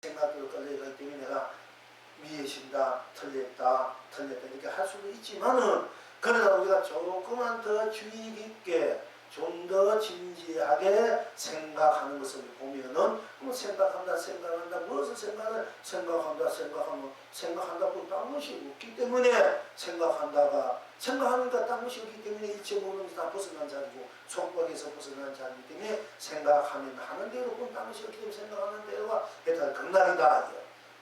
생각대로 끌려가기 때문에 내가 미해진다, 틀렸다 이렇게 할 수도 있지만은, 그러나 우리가 조금만 더 주의 깊게 좀 더 진지하게 생각하는 것을 보면은, 생각한다 무엇을 생각한다고 딴 것이 없기 때문에, 생각하니까 딴 것이 없기 때문에 일체 모든 것이 다 벗어난 자리고 속박에서 벗어난 자리이기 때문에, 생각하면 하는 대로 딴 것이 없기 때문에 생각하는 대로가 배탈 극락이다.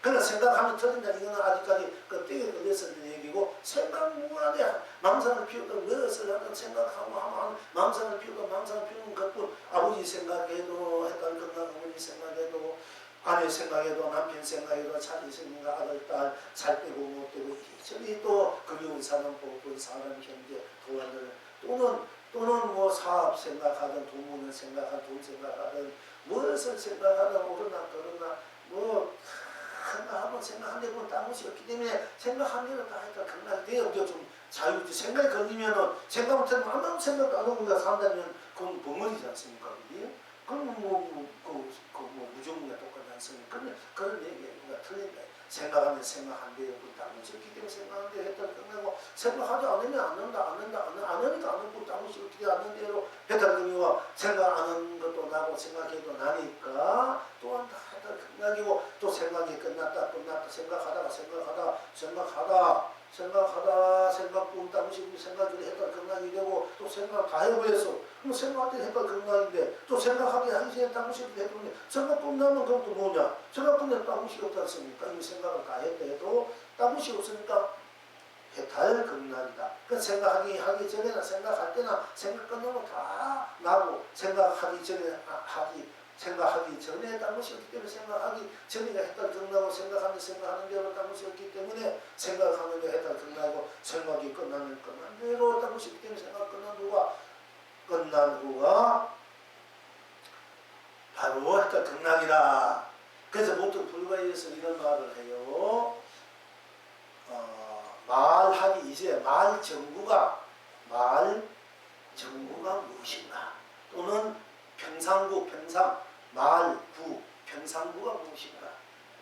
그러나 생각하면 틀린다. 이거는 아직까지 그 떼에 걸렸었던 얘기고, 생각 무한에 망상을 피우던 무엇을 하든 생각하고 하면 망상을 피우는 것뿐. 아버지 생각해도 해탈 극락, 어머니 생각해도, 아내 생각해도, 남편 생각해도, 자기 생각, 아들, 딸, 살 빼고 못 빼고, 이전에 또 그리운 사람, 복권, 사람, 형제, 도와들, 또는 뭐 사업 생각하든, 돈문을 생각하든, 돈 생각하든, 무엇을 생각하든, 오르나, 그러나, 생각한 대로 딴 것이 없기 때문에, 생각한 대로 다 했다. 극락이 돼요. 좀 자유지. 생각이 걸리면은, 생각 못하면 아무 생각도 안 하고 우리가 산다면, 그건 벙어리지 않습니까? 그건 무정무가 똑같지 않습니까? 그런 얘기가 틀린다. 생각하면 생각한 대로 딴 것이 없기 때문에 생각한 대로 했다. 끝나고, 생각하지 않으면 안 한다. 안 하니까 안 하고, 딴 것이 어떻게 않는 대로 했다. 그러니까 생각 안 하는 것도 나고, 생각해도 나니까, 또한 다 했다. 끝나기고, 또 생각이 끝났다. 생각뿐 딴 것이 생각이 했다. 끝나게 되고, 또 생각 다 해버렸어. 그럼 생각할 때 했다. 끝나는데, 또 생각하기 하기 전에 딴 것이 했는데, 생각뿐 나면 그럼 또 뭐냐? 생각뿐 나면 딴 것이 없지 않습니까? 이 생각을 다 했다 해도, 딴 것이 없으니까, 해탈 극락이다. 그 생각하기 전에나 생각할 때나 생각 끝나고 다 나고, 생각하기 전에 딴 것이 없기 때문에, 생각하기 전에가 해탈 극락이고, 생각하는 대로 딴 것이 없기 때문에 생각하는 대로 해탈 극락이고, 생각이 끝나는 대로 딴 것이 없기 때문에 생각 끝난 후가 바로 해탈 극락이다. 그래서 보통 불가에서 이런 말을 해요. 말하기 이제 말정구가 무엇인가, 또는 평상구가 무엇인가,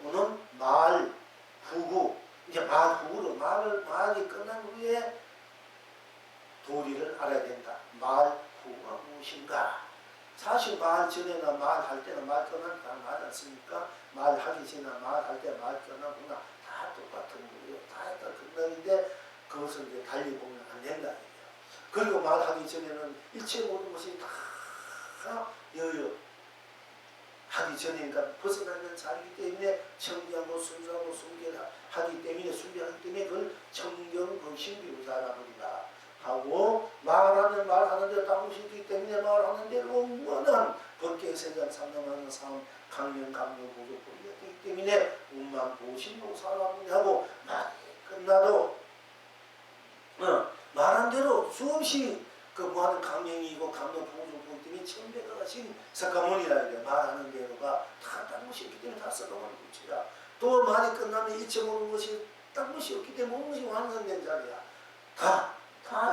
또는 말후구. 이제 말후구로 말이 끝난 후에 도리를 알아야 된다. 말후구가 무엇인가. 사실 말 전에나 말할 때나 말 끝나니까 말하지 않습니까? 말하기 전에나 말할 때 말 끝나구나. 다 똑같은 거예요. 다 했다 끝나는데, 그것을 이제 달리 보면 안 된다. 그리고 말하기 전에는 일체 모든 것이 다 하기 전이니까 벗어나는 자리이기 때문에, 청기하고 순수하고 순결하기 때문에 그걸 청경거신비로자라버리다 하고, 말하는데 딴 것이 있기 때문에 말하는 대로 무한한 법계세상 상담하는 사람, 강령 보조법이기 때문에 운만 보신로 사람이 하고, 말이 끝나도 말한 대로 수없이 그 무한한 강령이고 강령 보조법 때문에 천배가 가신 석가모니라 이래. 말하는 대로가 다 딴 것이 없기 때문에 다 석가모니 불치야. 또 말이 끝나면 잊혀먹은 것이 딴 것이 없기 때문에 모든 것이 완성된 자리야. 다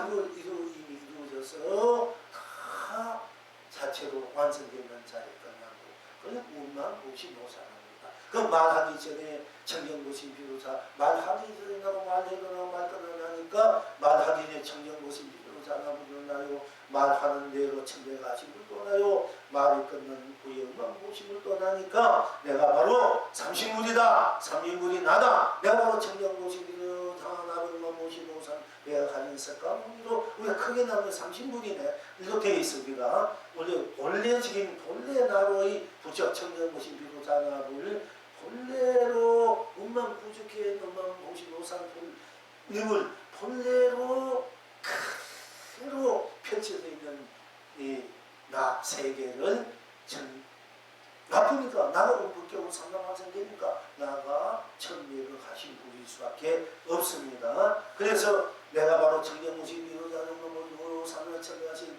이미 이루어져서 다 자체로 완성되는 자리에 끝나고, 그래서 운만 보시 노사합니다. 그 말하기 전에 청정보신 비로자, 말하기 전에 나고 말해도 말 끝나니까 말하기 전에 청정보신 비로자 나무를 말하는 대로 청배가 하심을 떠나요. 말이 끝난 후에 운만 보심을 떠나니까 내가 바로 삼신물이다. 삼신물이 나다. 내가 바로 청정보신 비로자 나무를 모신 노산 내가 가진 석가모니로, 우리가 크게 나누면 삼신물이네. 이렇게 되어 있어. 우리가 본래 나로의 부처 청정보신 비로자 나무를 본래로 운만 부족해 너만 모신 노산 본립을 본래로 그대로 펼쳐져 있는 이 나 세계를 나쁘니까 나가 본격적으로 상담하셔야 되니까 나가 천미를 가신 분일 수밖에 없습니다. 그래서 내가 바로 청정무신 미로자는 놈으로 산을 천명하신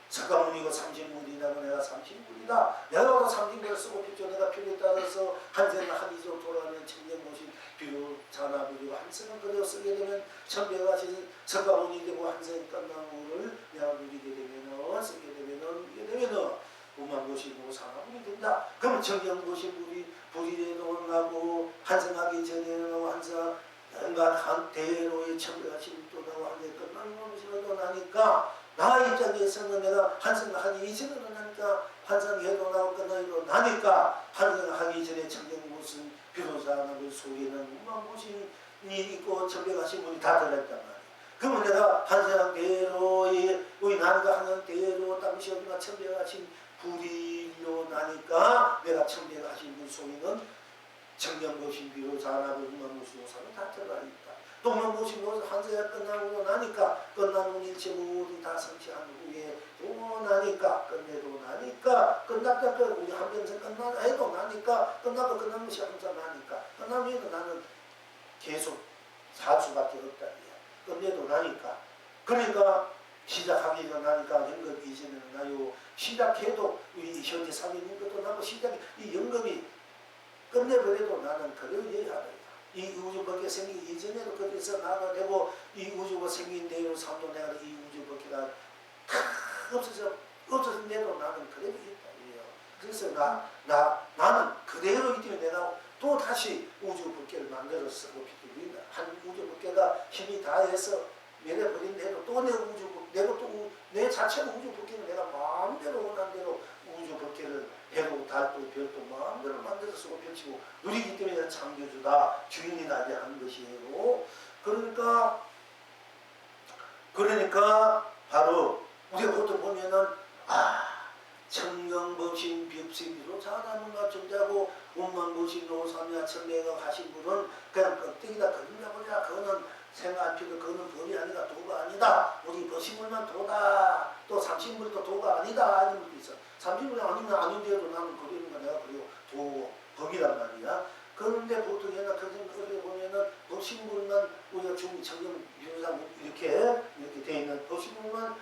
석가모니고 삼신물이라고, 내가 삼신물이다. 내가 바로 삼신물을 쓰고 있죠. 내가 필요에 따라서 한세는 한이조 돌아가면 청정무신 비로 자나부리고, 한세는 그대로 쓰게 되면 천배가신 석가모니 되고, 한세는 끝난 후를 내가 누리게 되면은 쓰게 되면은 우만고시 뭐 사나물이 된다. 그러면 청정고시 물이 불의에도 나고 환생하기 전에는 환생 연간 대로의 천배가신 또 나고 한데 끝나는 것으로도 나니까 나 입장에서는 내가 환생하기 이전에도 나니까 환생해도 나고 끝나기도 나니까 환생하기 전에 청정무슨 비로자나물 속에는 무만무신이 있고 천배가신 분이 다 들어있단 말이야. 그러면 내가 환생한 대로의 우리 나니까 하는 대로 당시 우리가 천배가신 불의로 나니까 내가 천배가신 분 속에는 청정보신 비로 자나고 무만무신 오사는 다 들어가 있다. 또 무만무신 오사 환생가 끝나고 나니까 끝나는 일체 모두 다 성취한 후에 또 나니까 끝내도 나니까 끝났다 우리 한평생 끝나 해도 나니까 끝나고 끝난 것이 항상 나니까 끝나면 나는 계속 살 수밖에 없다. 끝내도 나니까 그러니까 시작하기 전 나니까 연금 이전에는 나요 시작해도 우리 현재 상인인 것도 나고 시작이 이 연금이 끝내버려도 나는 그래야 하다. 이 우주밖에 생기기 이전에도 거기서 나가 되고 이 우주가 생긴 대로 삼도 내가 이 우주밖에가 다 없어진데도 나는 그래도 있다. 그래서 나는 그대로 있기 때문에 내가 또 다시 우주밖에를 만들어 쓰고 비틀린다. 한 우주밖에가 힘이 다해서 내려버린 대로 또 내 우주 내가 또 내 자체는 우주밖에는 내가 마음대로 원한 대로 우주밖에를 해고 달도 별도 마음대로 만들어 쓰고 펼치고 누리기 때문에 창조주다 주인이 나게 하는 것이에요. 그러니까 바로 우리가 보통 보면은 청정법신 비읍신비로 자나문과 존재하고 운만보신 노삼야 천매가 가신 분은 그냥 껍데기다 그림자버리라. 그거는 생각 필요 그거는 법이 아니다. 도가 아니다. 우리 법신물만 도다. 또 삼신물도 도가 아니다. 이런 것도 있어. 삼신물이 아니면 아닌데도 나는 그리는 거 내가 그리고 도 법이란 말이야. 그런데 보통 옛날 그런 거를 보면은 법신물만 우리가 중국 청정 비로상 이렇게 돼 있는 법신물만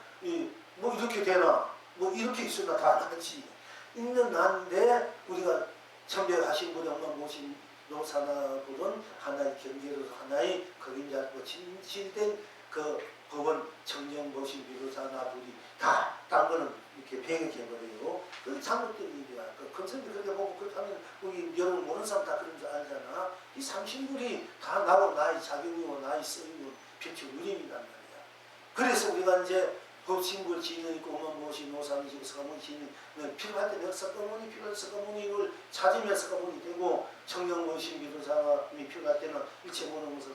뭐 이렇게 되나 뭐 이렇게 있으나 다 나지 있는 난데 우리가 천배하신 분이 엄마 모신 노사나불은 하나의 경계로서 하나의 그림자고 진실된 그 법은 청정보신 비로사나불이 다 딴 거는 이렇게 배격해버려요. 그게 잘못된 일이야. 그 컨셉이 그렇게 보고 그렇게 하면 우리 여러분 모르는 사람 다 그런 줄 알잖아. 이 삼신물이 다 나고 나의 작용이고 나의 쓰임이고 빛이 우림이란 말이야. 그래서 우리가 이제 법신불 지인이 있고 무엇이 노상이시고 서가모니 지인이 필요할 때 내가 서가모니 필요할 서가모니를 찾으면 서가모니 되고 청정보신 비로사람이 필요할 때는 일체 모든 것을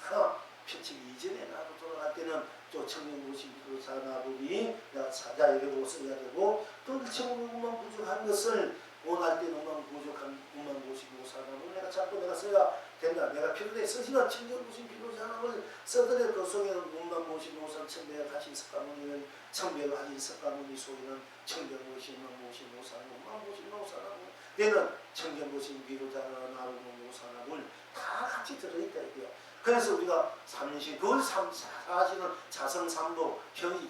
다 펼치기 이전에 나도 돌아갈 때는 또 청정보신 비로사나불이 내가 찾아 여겨보고 써야 되고 또 일체 모든 것만 부족한 것을 원할 때는 것만 부족한 것만 보시고 사람을 내가 자꾸 내가 써야 된다. 내가 필요해 쓰시나 청정보신 비로사나불 써드려 그 속에는 문만 모신 노산 청배가 가신 석가모니는 청배가 가신 석가모니 속에는 청정보신 모신 노산 문만 모신 노산하고 내는 청정보신 비로자나불 노산하고 다 같이 들어있다 이거야. 그래서 우리가 삼시 그걸 사실은 자성삼보 형이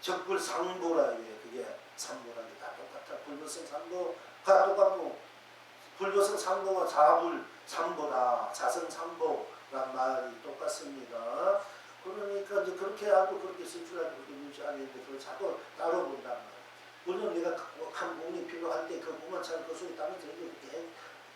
적불상보라 이게 그게 삼보라는 게 다 똑같아. 불보성 삼보가 똑같고 불보성 삼보가 자불 삼보다 자성삼보란 말이 똑같습니다. 그러니까 이제 그렇게 하고 그렇게 쓸 줄 알고 그렇게 물지 않는데 그걸 자꾸 따로 본단 말이야. 물론 내가 한 부분이 필요할 때 그 부분만 잘 그 속에 따로 들어있게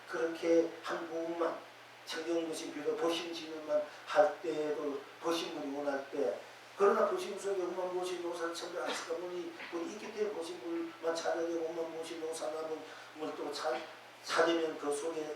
그렇게 한 부분만 청정보신 비로 보신지는만 할 때도 보신물이 원할 때 그러나 보신물 속에 엄만 모신 노산 청정 안쓰가문이 있기 때문에 보신물만 찾아내고 엄만 모신 노산하면 또 찾으면 그 속에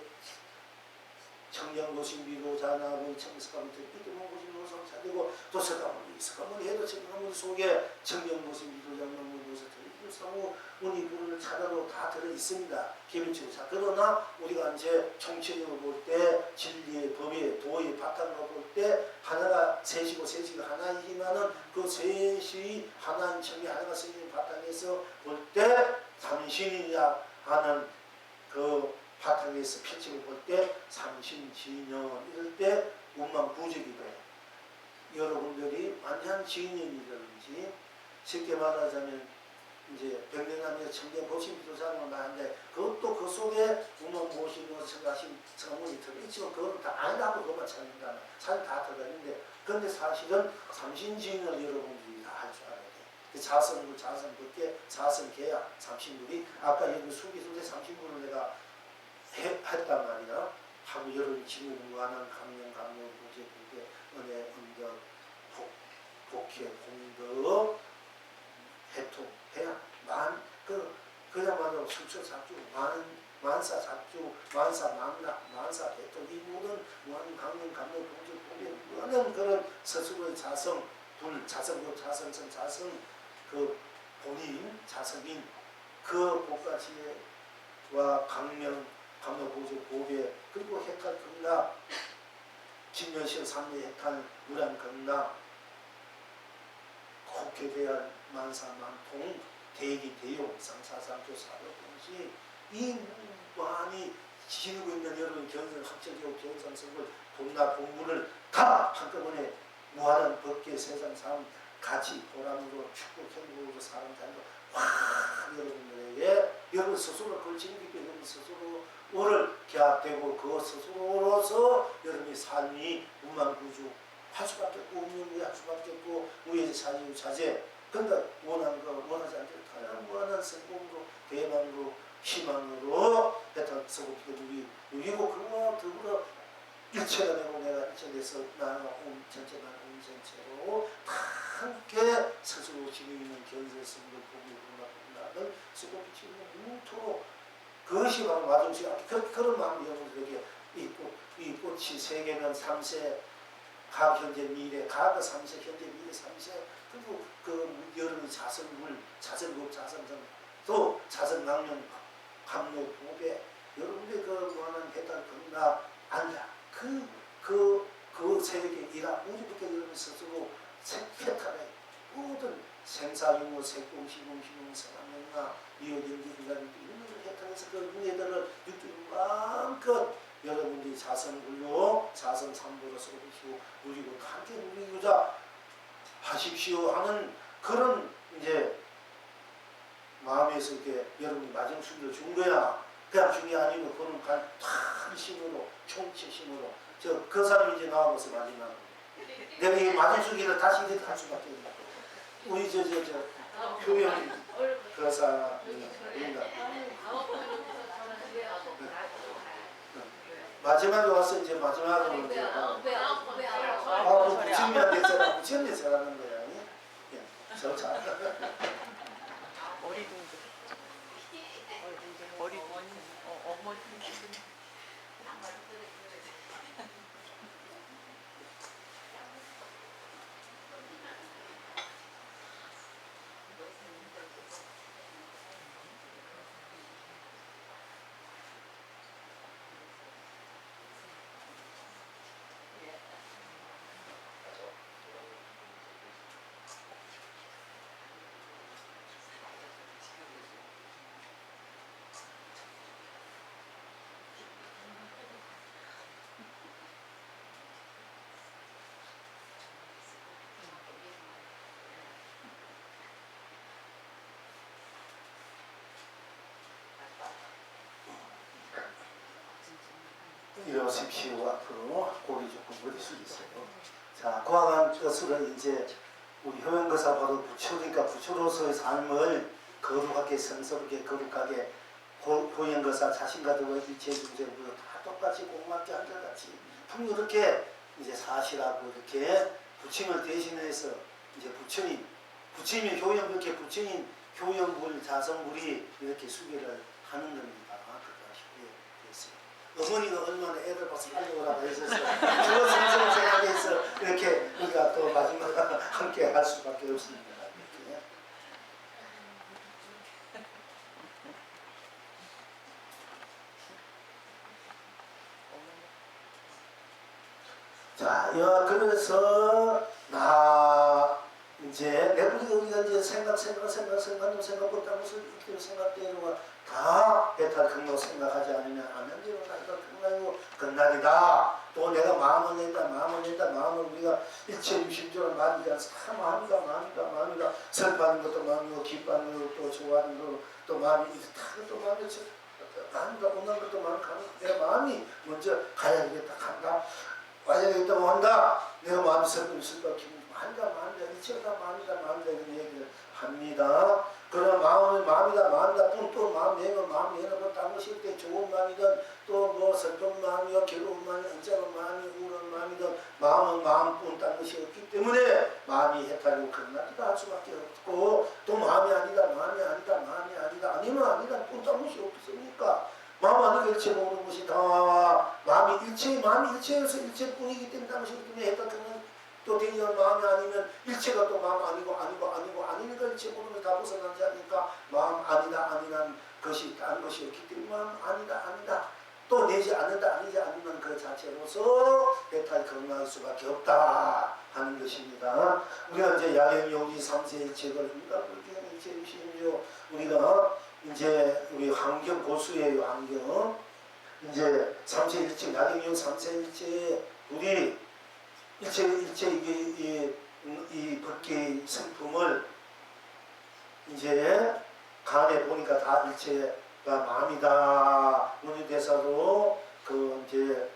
청정보신 비로 자나고 청석가문이 있기 때문에 보신 노산 찾고 또 석가문이 해도 청정가문 속에 청정보신 비로 장나문 노산 사무 운이 부를 찾아도 다 들어 있습니다. 기본적으로. 자, 그러나 우리가 이제 총체적으로 볼 때 진리의 법의 도의 바탕으로 볼 때 하나가 셋이고 셋이가 하나이지만은 그 셋이 하나인 청이 하나가 생긴 바탕에서 볼 때 삼신이라 하는 그 바탕에서 필칙을 볼 때 삼신진연 이럴 때 운만 부적이 돼. 여러분들이 만약 진연이라든지 쉽게 말하자면 이제 백년하며 청정 보신 비도사님을 말하는데 그것도 그 속에 우만 모시고 생각하신 성문이 들어있지만 그건 다 아니라고 그것만 찾는다면 사실 다 들어있는데 그런데 사실은 삼신지인을 여러분들이 다 할 줄 알아야 돼. 자성불, 자성불계, 자성계약, 삼신불이 아까 여기 수기소재 삼신불을 내가 했단 말이야. 하고 여러분 지금 무한한 감명 보제 그게 은혜 은덕 복회 공덕 해통 해야 그야말로 술처잡주 만사 잡주 만사 망락 만사 해통 이 모든 무한 강명 보제 복회 많은 그런 스스로의 자성 자성성 자성 그 본인 자성인 그 복가지와 강명 보제 보배 그리고 해탈 극락 진면실 3대 해탈 무량 극락 국회 대한 만사만통 대기 대용 상사상조 사도동시 이 많이 지니고 있는 여러분 견성 학적이고 견성성을 돈나 공부를 다 한꺼번에 무한한 법계 세상 삶 같이 보람으로 축복 행복으로 사람 살고 확 여러분들에게 여러분 스스로 그걸 지니기 여러분 스스로를 계약되고 그 스스로로서 여러분의 삶이 무만구주 할 수밖에 없고 운명무의 할 수밖에 없고 우리의 사유 자제 그러니까 원하는 거 원하지 않게 다양한 무한한 성공으로 대망으로 희망으로 배탈 서구피가 누리고 그와 더불어 일체가 되고 내가 일체돼서 나는 전체 나는 전체로 다 함께 스스로 지금 있는 견세성을 보기를 서구피치는 무토록 그것이 바로 마중시 그런 마음이 여러분들에게 이 꽃이 세계는 3세 각 현재 미래, 각 3세, 현재 미래 3세, 그리고 그 여러분의 자성물, 자성국, 자성성, 또 자성강령, 감로, 보배, 여러분의 그 무한한 배달, 극락, 안락, 그 세계 이라 우주부터 여러분 스스로 색패탈의 모든 생사유무, 색공, 시공, 생활명나, 이어경기, 인간이 이런 것을 해탈해서 그 문예들을 육주인 마음껏 여러분들이 자성불로 자성삼보로 서비시오 누리고 함께 누리고자 하십시오 하는 그런 이제 마음에서 이렇게 여러분이 마정수를 준 거야. 그냥 준 게 아니고 그거는 큰 힘으로 총체심으로 그 사람이 이제 나와서 마지막으로 내가 이 마정수기를 다시 이렇게 할 수밖에 없는 우리 표현 그 사람이 마지막에 와서 이제 마지막으로 이제 부친미한테 제가 부친미한테 제라는 거야. 예, 저 잘. 어리둥절. 어머니. 이러십시오. 앞으로 고개 조금 어디 수 있어요. 자, 그와 같은 것으로 이제 우리 효연거사 바로 부처니까 부처로서의 삶을 거룩하게 성스럽게 거룩하게 효연거사 자신과도 일체의 중생부터 다 똑같이 공맞게 한결같이 풍요롭게 이제 사실하고 이렇게 부처님을 대신해서 이제 부처님이 효연불께 부처님 효연불 자성불이 이렇게 수계를 하는 겁니다. 어머니가 얼마나 애들 봐서 빨리 오라고 했었어. 그거 성스러운 생각해서 이렇게 우리가 또 마지막 함께 할 수밖에 없습니다. 이렇게. 자, 그래서 이제 우리가 이제 생각보다 무슨 생각대로 다 배탈 극락 생각하지 않으면 안면대로 나이가 극락이고 극락이다. 또 내가 마음을 낸다 마음을 우리가 일체유심적으로 마음이다. 마음이다. 슬퍼하는 것도 마음이고 기뻐하는 것도 좋아하는 것도 또 마음이 또 마음이다. 온난 것도 마음 가는 내 마음이 먼저 가야겠다 간다. 와야겠다고 한다. 내가 마음이 슬퍼 기분 한다 일체가 마음이다 이런 얘기를 합니다. 그런 마음은 마음이다 마음이다 또 마음 내는 마음 내는 건 딴 것일 때 좋은 마음이든 또 뭐 슬픈 마음이요 괴로운 마음이 언짢은 마음이 우울한 마음이든 마음은 마음뿐 딴 것이 없기 때문에 마음이 해탈이고 끝나기도 할 수밖에 없고 또 마음이 아니다 마음이 아니다 마음이 아니다 아니면 아니다 뿐 딴 것이 없습니까? 마음 아니고 일체 모르는 것이 다 마음이 일체여서 일체뿐이기 때문에 딴 것이기 때문에 해탈되는 또 대의한 마음이 아니면 일체가 또 마음 아니고 아니니까 일체 모든 걸 다 벗어나지 않으니까 마음 아니다 아니란 것이 딴 것이 없기 때문에 마음 아니다 또 내지 않는다 아니지 않는 그 자체로서 해탈 건강할 수밖에 없다 하는 것입니다. 우리가 이제 야경용지 3세 일체를 일체 유심이죠. 우리가 이제 우리 환경 고수예요. 환경 이제 3세 일체 야경용 3세 일체 우리 일체 이게 이 법계 성품을 이제 간에 보니까 다 일체가 마음이다. 문유대사도 그 이제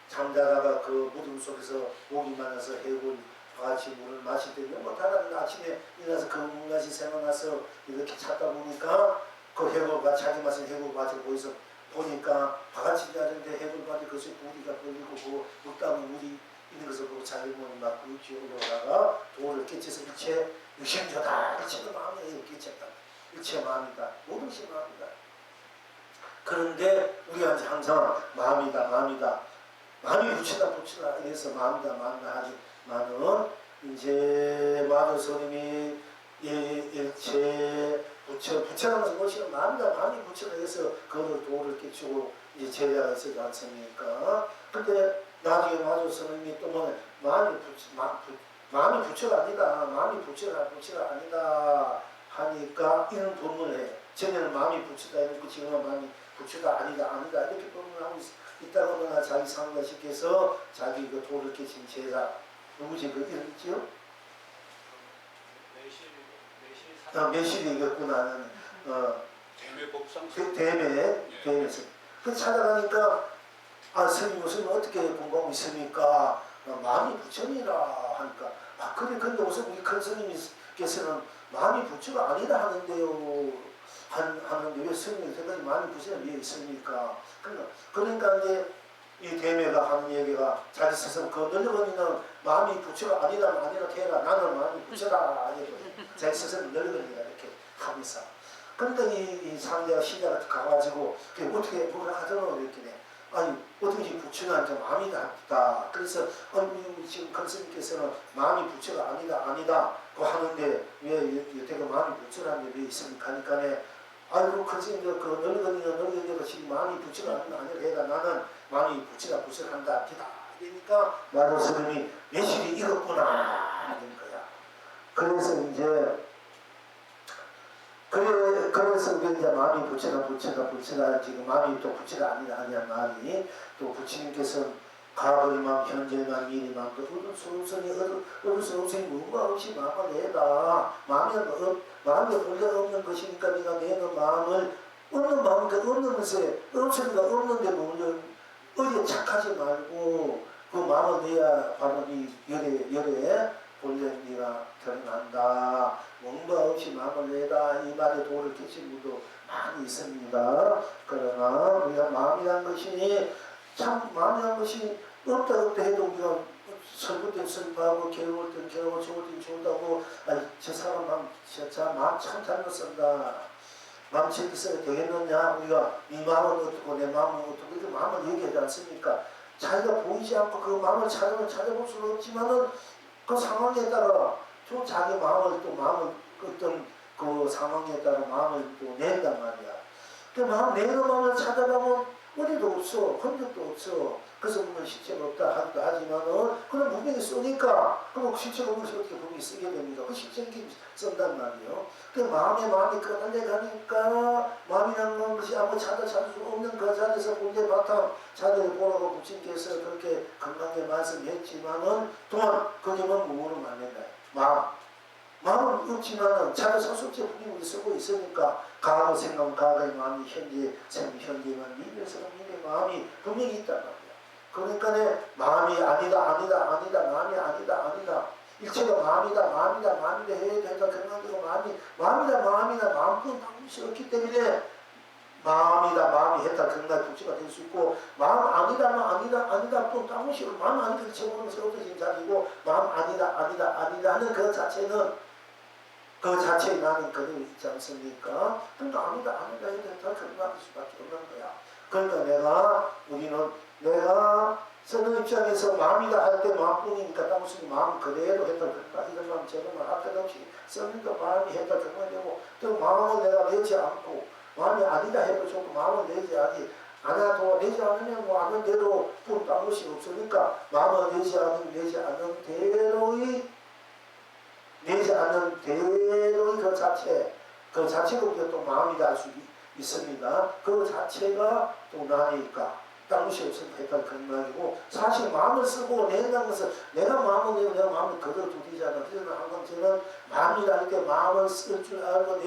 잠자다가 그 무덤 속에서 목이 말라서 해골 같이 물을 마시더니 뭐 다른 아침에 일어나서 그 물맛이 생각나서 이렇게 찾다 보니까 그 해골과 자기 맛은 해골밭을 보여서 보니까 바가지 자는데 해골밭에 그것이 무리가 걸리고 그 묵다가 물이 있는 것을 보고 자기 몸이 막 지옥으로다가 도를 깨쳐서 일체 유심조다. 일체가 마음에 깨쳤다. 일체 마음이다. 모든 것이 마음이다. 그런데 우리가 이제 항상 마음이다. 마음이 붙이다 이래서 마음이다 하지만은 이제 마도 스님이 일체 부처라면서 무엇이냐 마음이다. 마음이 붙이다 해서 그거를 도를 깨치고 이제 제자가 있어지 않습니까? 근데 나중에 마도 스님이 또 뭐 마음이 부처가 아니다. 마음이 부처가 아니다 하니까 이런 본문을 해. 전에는 마음이 부처다 이렇게 지금은 마음이 부처가 아니다 이렇게 본문을 하고 있다가 자기 상가시켜서 자기 그 도를 깨친 제자 누구지 그 이름 있지요? 매실이 이겼구나. 대매법상 대매에서 그 찾아가니까 스님 무슨 어떻게 공부하고 있습니까? 마음이 부처니라 하니까 그래 근데 우선 우리 큰 스님께서는 마음이 부처가 아니다 하는데요 하는데 왜 스님이 생각이 마음이 부처가 왜 있습니까? 그러니까 이제 이 대매가 하는 얘기가 자기 스스로 그 늙은이는 마음이 부처가 아니다 해라 나는 마음이 부처다 자기 스스로 늙은이가 이렇게 하면서 그러니까 이 상대가 시자가 가가지고 어떻게 뭐라 하더노 이렇게 아니 어떻게 부처가 이제 마음이 낫다. 그래서 지금 컨스님께서는 마음이 부처가 아니다 그 하는데 왜 여태가 마음이 부처라는 게 왜 있습니까? 하니까 아이고 컨스님 그 늙은이가 지금 마음이 부처가 아니라 해라 나는 마음이 부처가 부처한다 기다. 그러니까 마도 스님이 매실이 익었구나 하는 거야. 그래서 이제 그래서 이제 마음이 부처가 지금 마음이 또 부처가 아니다 하냐 말이 또 부처님께서 과거의 마음, 현재의 마음, 미래의 마음도 어두스러우니 무가 없이 마음을 내다. 마음이 본래 없는 것이니까 네가 내는 마음을 없는 마음이니까 없는 것에 없으니까 없는데 몰려 어디에 착하지 말고 그 마음을 내야 바로 이 열에 본래 네가 드러난다. 뭔가 없이 마음을 내다. 이 말에 도를 깨친 분도 많이 있습니다. 그러나 우리가 마음이라는 것이 참 마음이라는 것이 없다 해도 우리가 슬플 땐 슬퍼하고 괴로울 땐 괴로워 좋을 땐 좋다고 저 사람 마음 참 잘못 쓴다. 마음 저렇게 써야 되겠느냐. 우리가 네 마음은 어떻고 내 마음은 어떻고 이렇게 마음을 얘기하지 않습니까? 자기가 보이지 않고 그 마음을 찾아볼 수는 없지만은 그 상황에 따라 또 자기 마음을 어떤 그 상황에 따라 마음을 또 낸단 말이야. 그 내는 마음을 찾아가면 어디도 없어. 흔적도 없어. 그래서 보면 실체가 없다 하기도 하지만은 그런 분명히 쓰니까 그럼 실체가 없는 것이 어떻게 분명히 쓰게 됩니다. 그 실체끼리 쓴단 말이에요. 그 마음이 끌어내가니까 마음이라는 것이 아무 찾을 수 없는 그 자리에서 본래 바탕 자리를 보라고 부친께서 그렇게 건강하게 말씀했지만은 또한 거기만 무무는 안 된다. 마음은 없지만은 찾을 수 없지 분명히 쓰고 있으니까 과거 생각은 과거의 마음이 현재 생각 현재만 미래의 생각 미래의 마음이 분명히 있단 말이야. 그러니까 마음이 아니다 마음이 아니다 일체가 마음이다 해야 된다 경험되고 마음이다 마음뿐 당시 없기 때문에 마음이 했다 경날 부지가 될 수 있고 마음 아니다 또 당시 마음 아니다 쳐보면서 없어진 자리고 마음 아니다 하는 그 자체는 그 자체에 나는 그림이 있지 않습니까? 그러니까 아니다 해야 된다 경날 수밖에 없는 거야. 그러니까 내가 쓰는 입장에서 마음이다 할 때 마음뿐이니까 당시 마음 그대로 했다 그런가 이런 마음 저런 마음 할 것 없이 쓰는 거 마음이 했다 경날 되고 또 마음을 내가 내지 않고 마음이 아니다 해도 좋고 마음을 내지 않아도 내지 않으면 뭐 아는 대로 딴 것이 없으니까 마음을 내지 않는 대로의 그 자체로 또 마음이다 할 수 있습니다. 그 자체가 또 나니까 딴 것이 없으니까 했다 그런 말이고 사실 마음을 쓰고 낸다는 것은 내가 마음을 내고 내가 마음을 그대로 두리잖아. 그래서 항상 저는 마음이랄 때 마음을 쓸 줄 알고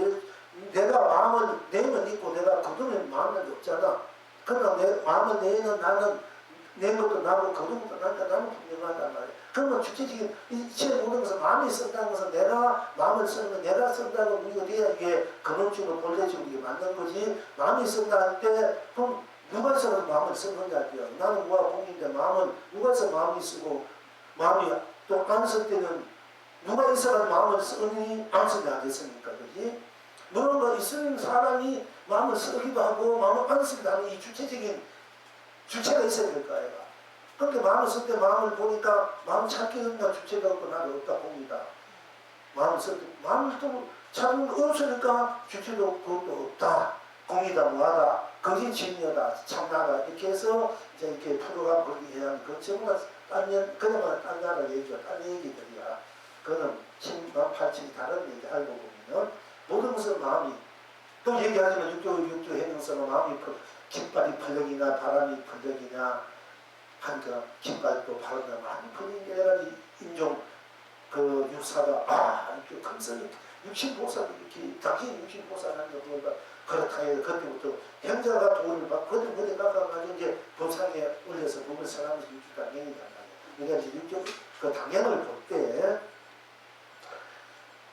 내가 마음을 내면 있고 내가 거두면 마음이 없잖아. 그러나 내 마음을 내는 나는 내 것도 나고 거두는 것도 나는 분명하단 말이야. 그러면 주체적인 이치에 모든 것은 마음이 쓴다는 것은 내가 마음을 쓰는 건 내가 쓴다고 우리가 돼야 이게 근원적으로 본래적으로 이게 맞는 거지. 마음이 쓴다 할 때 그럼 누가 써서 마음을 쓰는 거냐. 나는 뭐가 공인데 마음은 누가 써 마음이 쓰고 마음이 또 안 쓸 때는 누가 있어가 마음을 쓰니 안 쓰지 않겠습니까? 그지? 뭔가 있으면 사람이 마음을 쓰기도 하고 마음을 안 쓰기도 하는 이 주체적인 주체가 있어야 될 거야. 그런데 마음을 쓸 때 마음을 보니까 마음 찾기 없나 주체가 없고 나는 없다 봅니다. 마음을 쓸 때 마음을 또 찾는 거 없으니까 주체도 그것도 없다. 공이다 뭐하다. 그게 진리다 참나다. 이렇게 해서 이제 이렇게 풀어가고 그렇게 해야 하는 그 전부 그냥 딴 나라 얘기야. 딴 얘기들이야. 그거는 7만 8천이 다른 얘기 알고 보면 모든 것은 마음이 또 얘기하지만 육조 해명서는 마음이 깃발이 풀력이나 바람이 풀력이냐 한그 깃발도 바람이나 많이 풀린 게 내가 인종 그 육사가 이렇게 금성이 육신보살 이렇게 당신 육신보살하는 거 보니까 그렇다 해서 그때부터 형제가 돈을 받고 그때 깎아가지고 이제 보상에 올려서 몸을 사람에서 육주가 당연이란 말이야. 그러니까 이제 육조 그 당연을 볼 때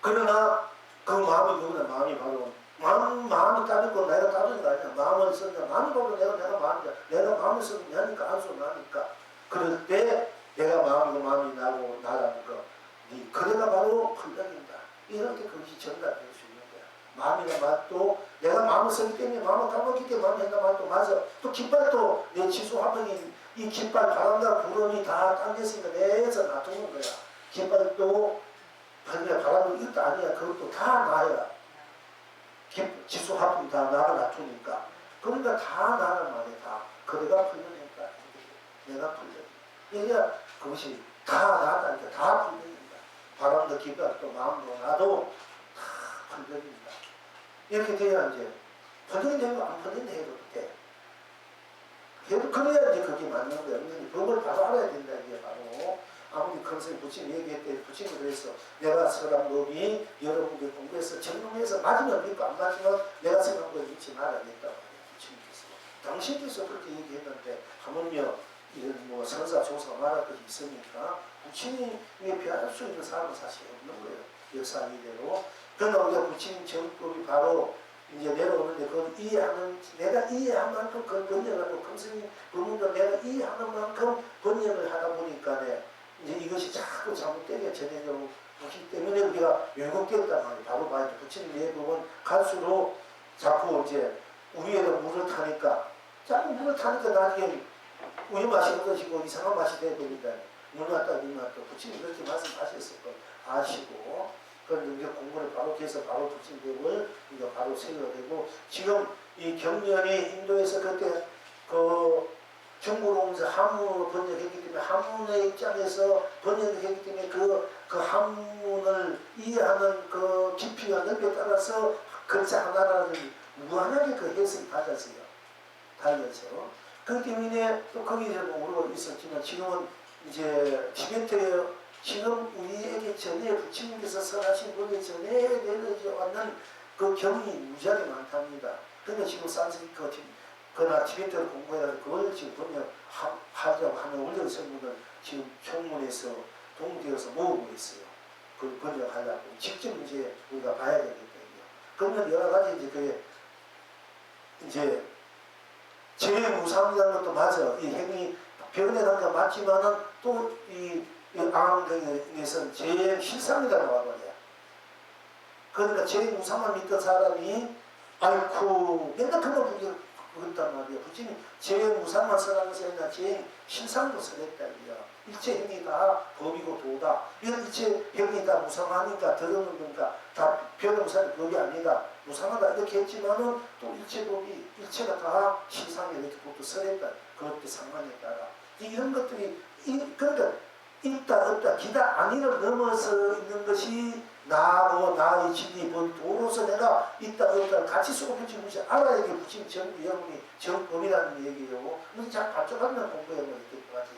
그러나 그 마음이 누구나 마음이 바로 마음이 따르고 내가 따르는 거 아니야. 마음을 쓴다. 마음이 바로 내가 마음이야. 내가 마음을 쓰면 나니까 안수 나니까. 그럴 때 내가 마음이 나고 나라는 거. 그래가 바로 풀덕인다. 이렇게 그것이 전달될 수 있는 거야. 마음이나 맛도 내가 마음을 쓰기 때문에 마음을 까먹기 때문에 마음이 했나 맛도 맞아. 또 깃발도 내 지수화병이 이 깃발 바람과 구름이 다 당겼으니까 내에서 놔두는 거야. 깃발도 바람도 이것도 아니야. 그것도 다 나야. 지수화풍이 다 나가 놔두니까. 그러니까 다 나란 말이야. 다. 그대가 풀려니까. 내가 풀려. 이게 그것이 다 나다니까. 다 풀려니까. 바람도 기별도 마음도 나도 다 풀려니까. 이렇게 돼야 이제 풀려야 되고 안 풀려야 해도 돼. 그래야 이제 그게 맞는 거야. 법을 바로 알아야 된다. 이게 바로. 아무리 컨셉 부친 얘기했대 부친이 그랬어. 내가 서랑놈이 여러분들 공부해서 적용해서 맞으면 믿고 안 맞으면 내가 생각한 걸 믿지 말아야겠다. 부친께서 당신께서 그렇게 얘기했는데 하물며 이런 뭐 선사조사가 말할 것이 있으니까 부친이 비할 수 있는 사람은 사실 없는 거예요. 역사 이대로. 그러나 우리가 부친 정법이 바로 이제 내려오는데 그걸 이해하는 내가 이해한 만큼 그걸 번역을 하고 금생이 부문도 내가 이해하는 만큼 번역을 하다 보니까 이제 이것이 자꾸 잘못되게 전해져 오기 때문에 우리가 왜곡되었단 말이에요. 바로 봐야죠. 부처님 내부분 갈수록 자꾸 이제 우유에다 물을 타니까 자꾸 물을 타니까 나중에 우유 마시는 것이고 이상한 맛이 되어버린다. 물 갖다 물 부처님 그렇게 말씀하셨을 거 아시고 그런데 우리가 공부를 바로 해서 바로 부처님을 우리가 바로 세워야 되고 지금 이 경련이 인도에서 그때 그 중국으로 오면서 한문으로 번역했기 때문에 한문의 입장에서 번역했기 때문에 그 한문을 이해하는 그 깊이와 넓이에 따라서 글자 하나를 무한하게 그 해석이 달라서 그렇기 때문에 또 거기에 오르고 있었지만 지금은 이제 티베트에 지금 우리에게 전에 부처님께서 설하신 법에 전에 내려져 왔는 그 경이 무지하게 많답니다. 그러니까 지금 산스크리트 그러나 티베트를 공부해서 그걸 지금 번역하자고 하는 원래 성문을 지금 총문에서 동무되어서 모으고 있어요. 그 번역하려고 직접 이제 우리가 봐야 되겠거든요. 그러면 여러 가지 이제 그 이제 재무상이라는 것도 맞아. 이 행위 병원에 가니까 맞지만은 또 이 암등에서는 재실상이라고 하거든요. 그러니까 재무상만 믿던 사람이 아이쿠 맨날 그만 부겼단 말이야. 부처님이 재무상만 선한 것이 아니라 재실상도 선했다. 일체 행위 다 법이고 도다. 이런 일체 행위 다 무상하니까 더러운 건가 다 변호사의 법이 아니다. 무상하다 이렇게 했지만은 또 일체 법이 일체가 다 시상에 이렇게 그것도 설했다. 그것도 상관에 따라 이런 것들이 그러니까 있다 없다 기다 아니를 넘어서 있는 것이 나하고 나의 진리 본도로서 내가 있다 없다 같이 수급해주는 것이 알아야 이게 부처님 전부 여러분이 정법이라는 얘기예요. 우리 잘 발전하면 공부해 뭐 이때까지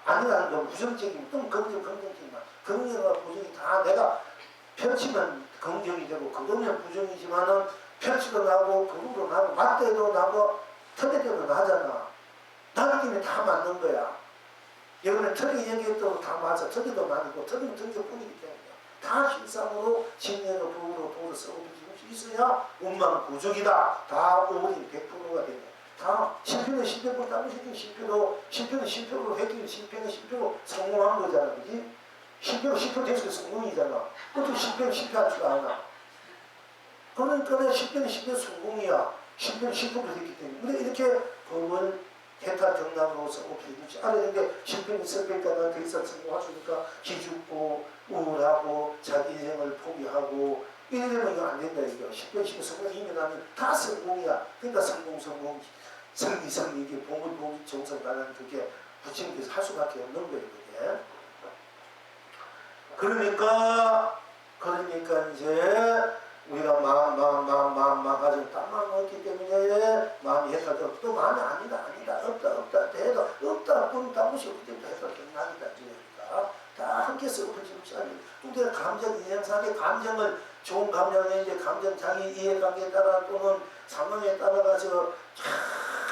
아니라는 건 부정적인 또 긍정적이지만 긍정과 부정이 다 내가 펼치면 긍정이 되고 그거면 부정이지만은 펼치도 나고 그거도 나고 맞대도 나고 터대도 나잖아. 나기 때문에 다 맞는 거야. 여러분의 턱이 얘기했던 다 맞아. 턱이도 많이고 턱은 턱뿐이기 때문에 다 실상으로 진리로 부으로 도로 써오는 것이 있어야 운만 구족이다. 다 오리 100%가 되네. 다 실패는 실패로 따르시는 실패는 실패로 했기 실패는 실패로 성공한 거잖아. 그지? 실패로 됐을 때 성공이잖아. 그것도 실패는 실패할 줄 아나. 그러니까 실패는 성공이야. 실패는 실패로 됐기 때문에. 근데 이렇게 법을 해탈 정당으로서 없어지지 않았는데 실패는 있었으니까 나한테 있어 성공하시니까 기죽고 우울하고 자기 인생을 포기하고 이러면 이거 안 된다 이거. 실패는 성공이면 나면 다 성공이야. 그러니까 성공 승리 이게 봉을 정성가는 그게 부처님께서 할 수밖에 없는 거예요. 그게. 그러니까 이제 우리가 마음 가지고 딱 마음 없기 때문에 마음이 해탈되고 또 마음이 아니다 없다 해도 없다 뿐 다무시 없기 때문에 해탈되는 아니다 그러니까 다 함께 썩어지는 시간이 또 감정 인생상의 감정을 좋은 감정에 이제 감정 자기 이해관계에 따라 또는 상황에 따라가서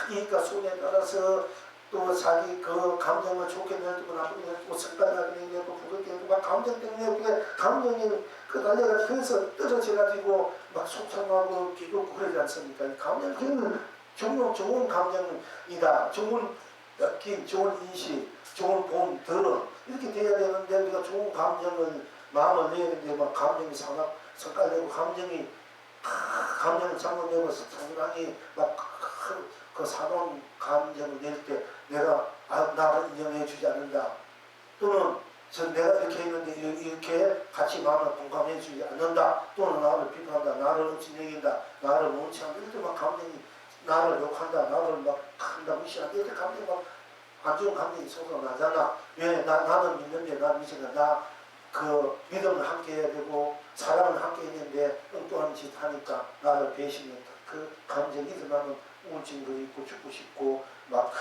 이익과 손해에 따라서 또 자기 그 감정을 좋게 내고 나쁘게 내고 습관하게 내고 부럽게 내고 막 감정 때문에 그게 감정이 그 달려가지고 그래서 떨어져가지고 막 속상하고 기겁고 그러지 않습니까? 감정은 좋은 감정이다. 좋은 느낌, 좋은 인식, 좋은 봄, 더러 이렇게 돼야 되는데 우리가 좋은 감정을 마음을 내야 되는데 막 감정이 성깔내고 감정을 장난내고 상당히 막 그 사놓은 감정을 낼 때 내가 나를 인정해 주지 않는다. 또는 내가 이렇게 했는데 이렇게 같이 마음을 공감해 주지 않는다. 또는 나를 비판한다. 나를 엎질러긴다. 나를 원치한다. 이럴 때 막 감정이 나를 욕한다. 나를 막 한다 무시한다. 이렇게 감정이 막 안 좋은 감정이 솟아나잖아. 왜? 나는 믿는데 나 믿으니까 그 믿음을 함께 해야 되고 사랑을 함께 했는데 엉뚱한 짓 하니까 나를 배신했다. 그 감정이 일어나면 우울증도 있고 죽고 싶고 막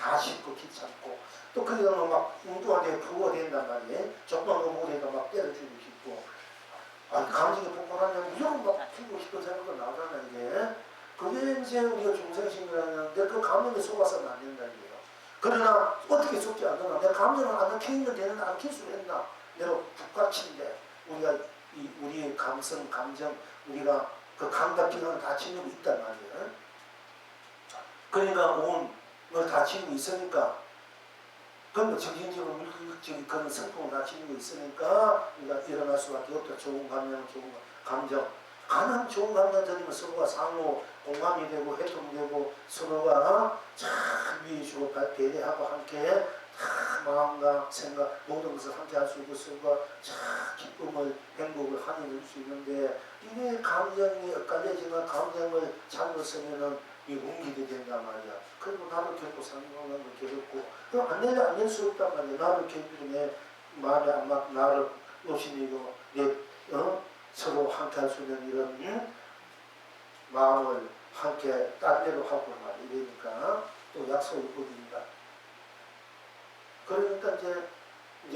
다 싫고 귀찮고 또 그러면 막 엉뚱한데 부어야 된단 말이에요. 조금만 더 못해도 막 때려주고 싶고 감정이 폭발하면 무조건 막 죽고 싶은 생각도 나오잖아 이게. 그게 이제 우리가 중생심이라는데 그 감정에 속아서는 안 된다 이게요. 그러나 어떻게 속지 않느냐. 내가 감정을 안 키우면 되는데 안 키울 수 있나. 내가 북같이인데 우리의 감성, 감정 우리가 그 감각 기관을 다 지니고 있단 말이에요. 그러니까 온을 다 지니고 있으니까 그러면 정신적으로 물질적인 그런 성품을 다 지니고 있으니까 우리가 일어날 수밖에 없다. 좋은 감정, 좋은 감정. 가장 좋은 감정 들으면 서로가 상호 공감이 되고 해통되고 서로가 참 위해주고 배려하고 함께 마음과 생각 모든 것을 함께 할 수 있고 서로가 참 기쁨을 행복을 한이 줄 수 있는데 이게 감정이 엇갈려지면 감정을 잘못쓰면은 이 옮기게 된단 말이야. 그리고 나를 겪고 상관하는 걸 겪고 그럼 안 낼 수 없단 말이야. 나를 겪고 내 말에 안 맞고 나를 놓치고 서로 함께 할 수 있는 이런 마음을 함께 딴 데로 하고 말이야. 이러니까 또 약속이 어딥니다. 그러니까 이제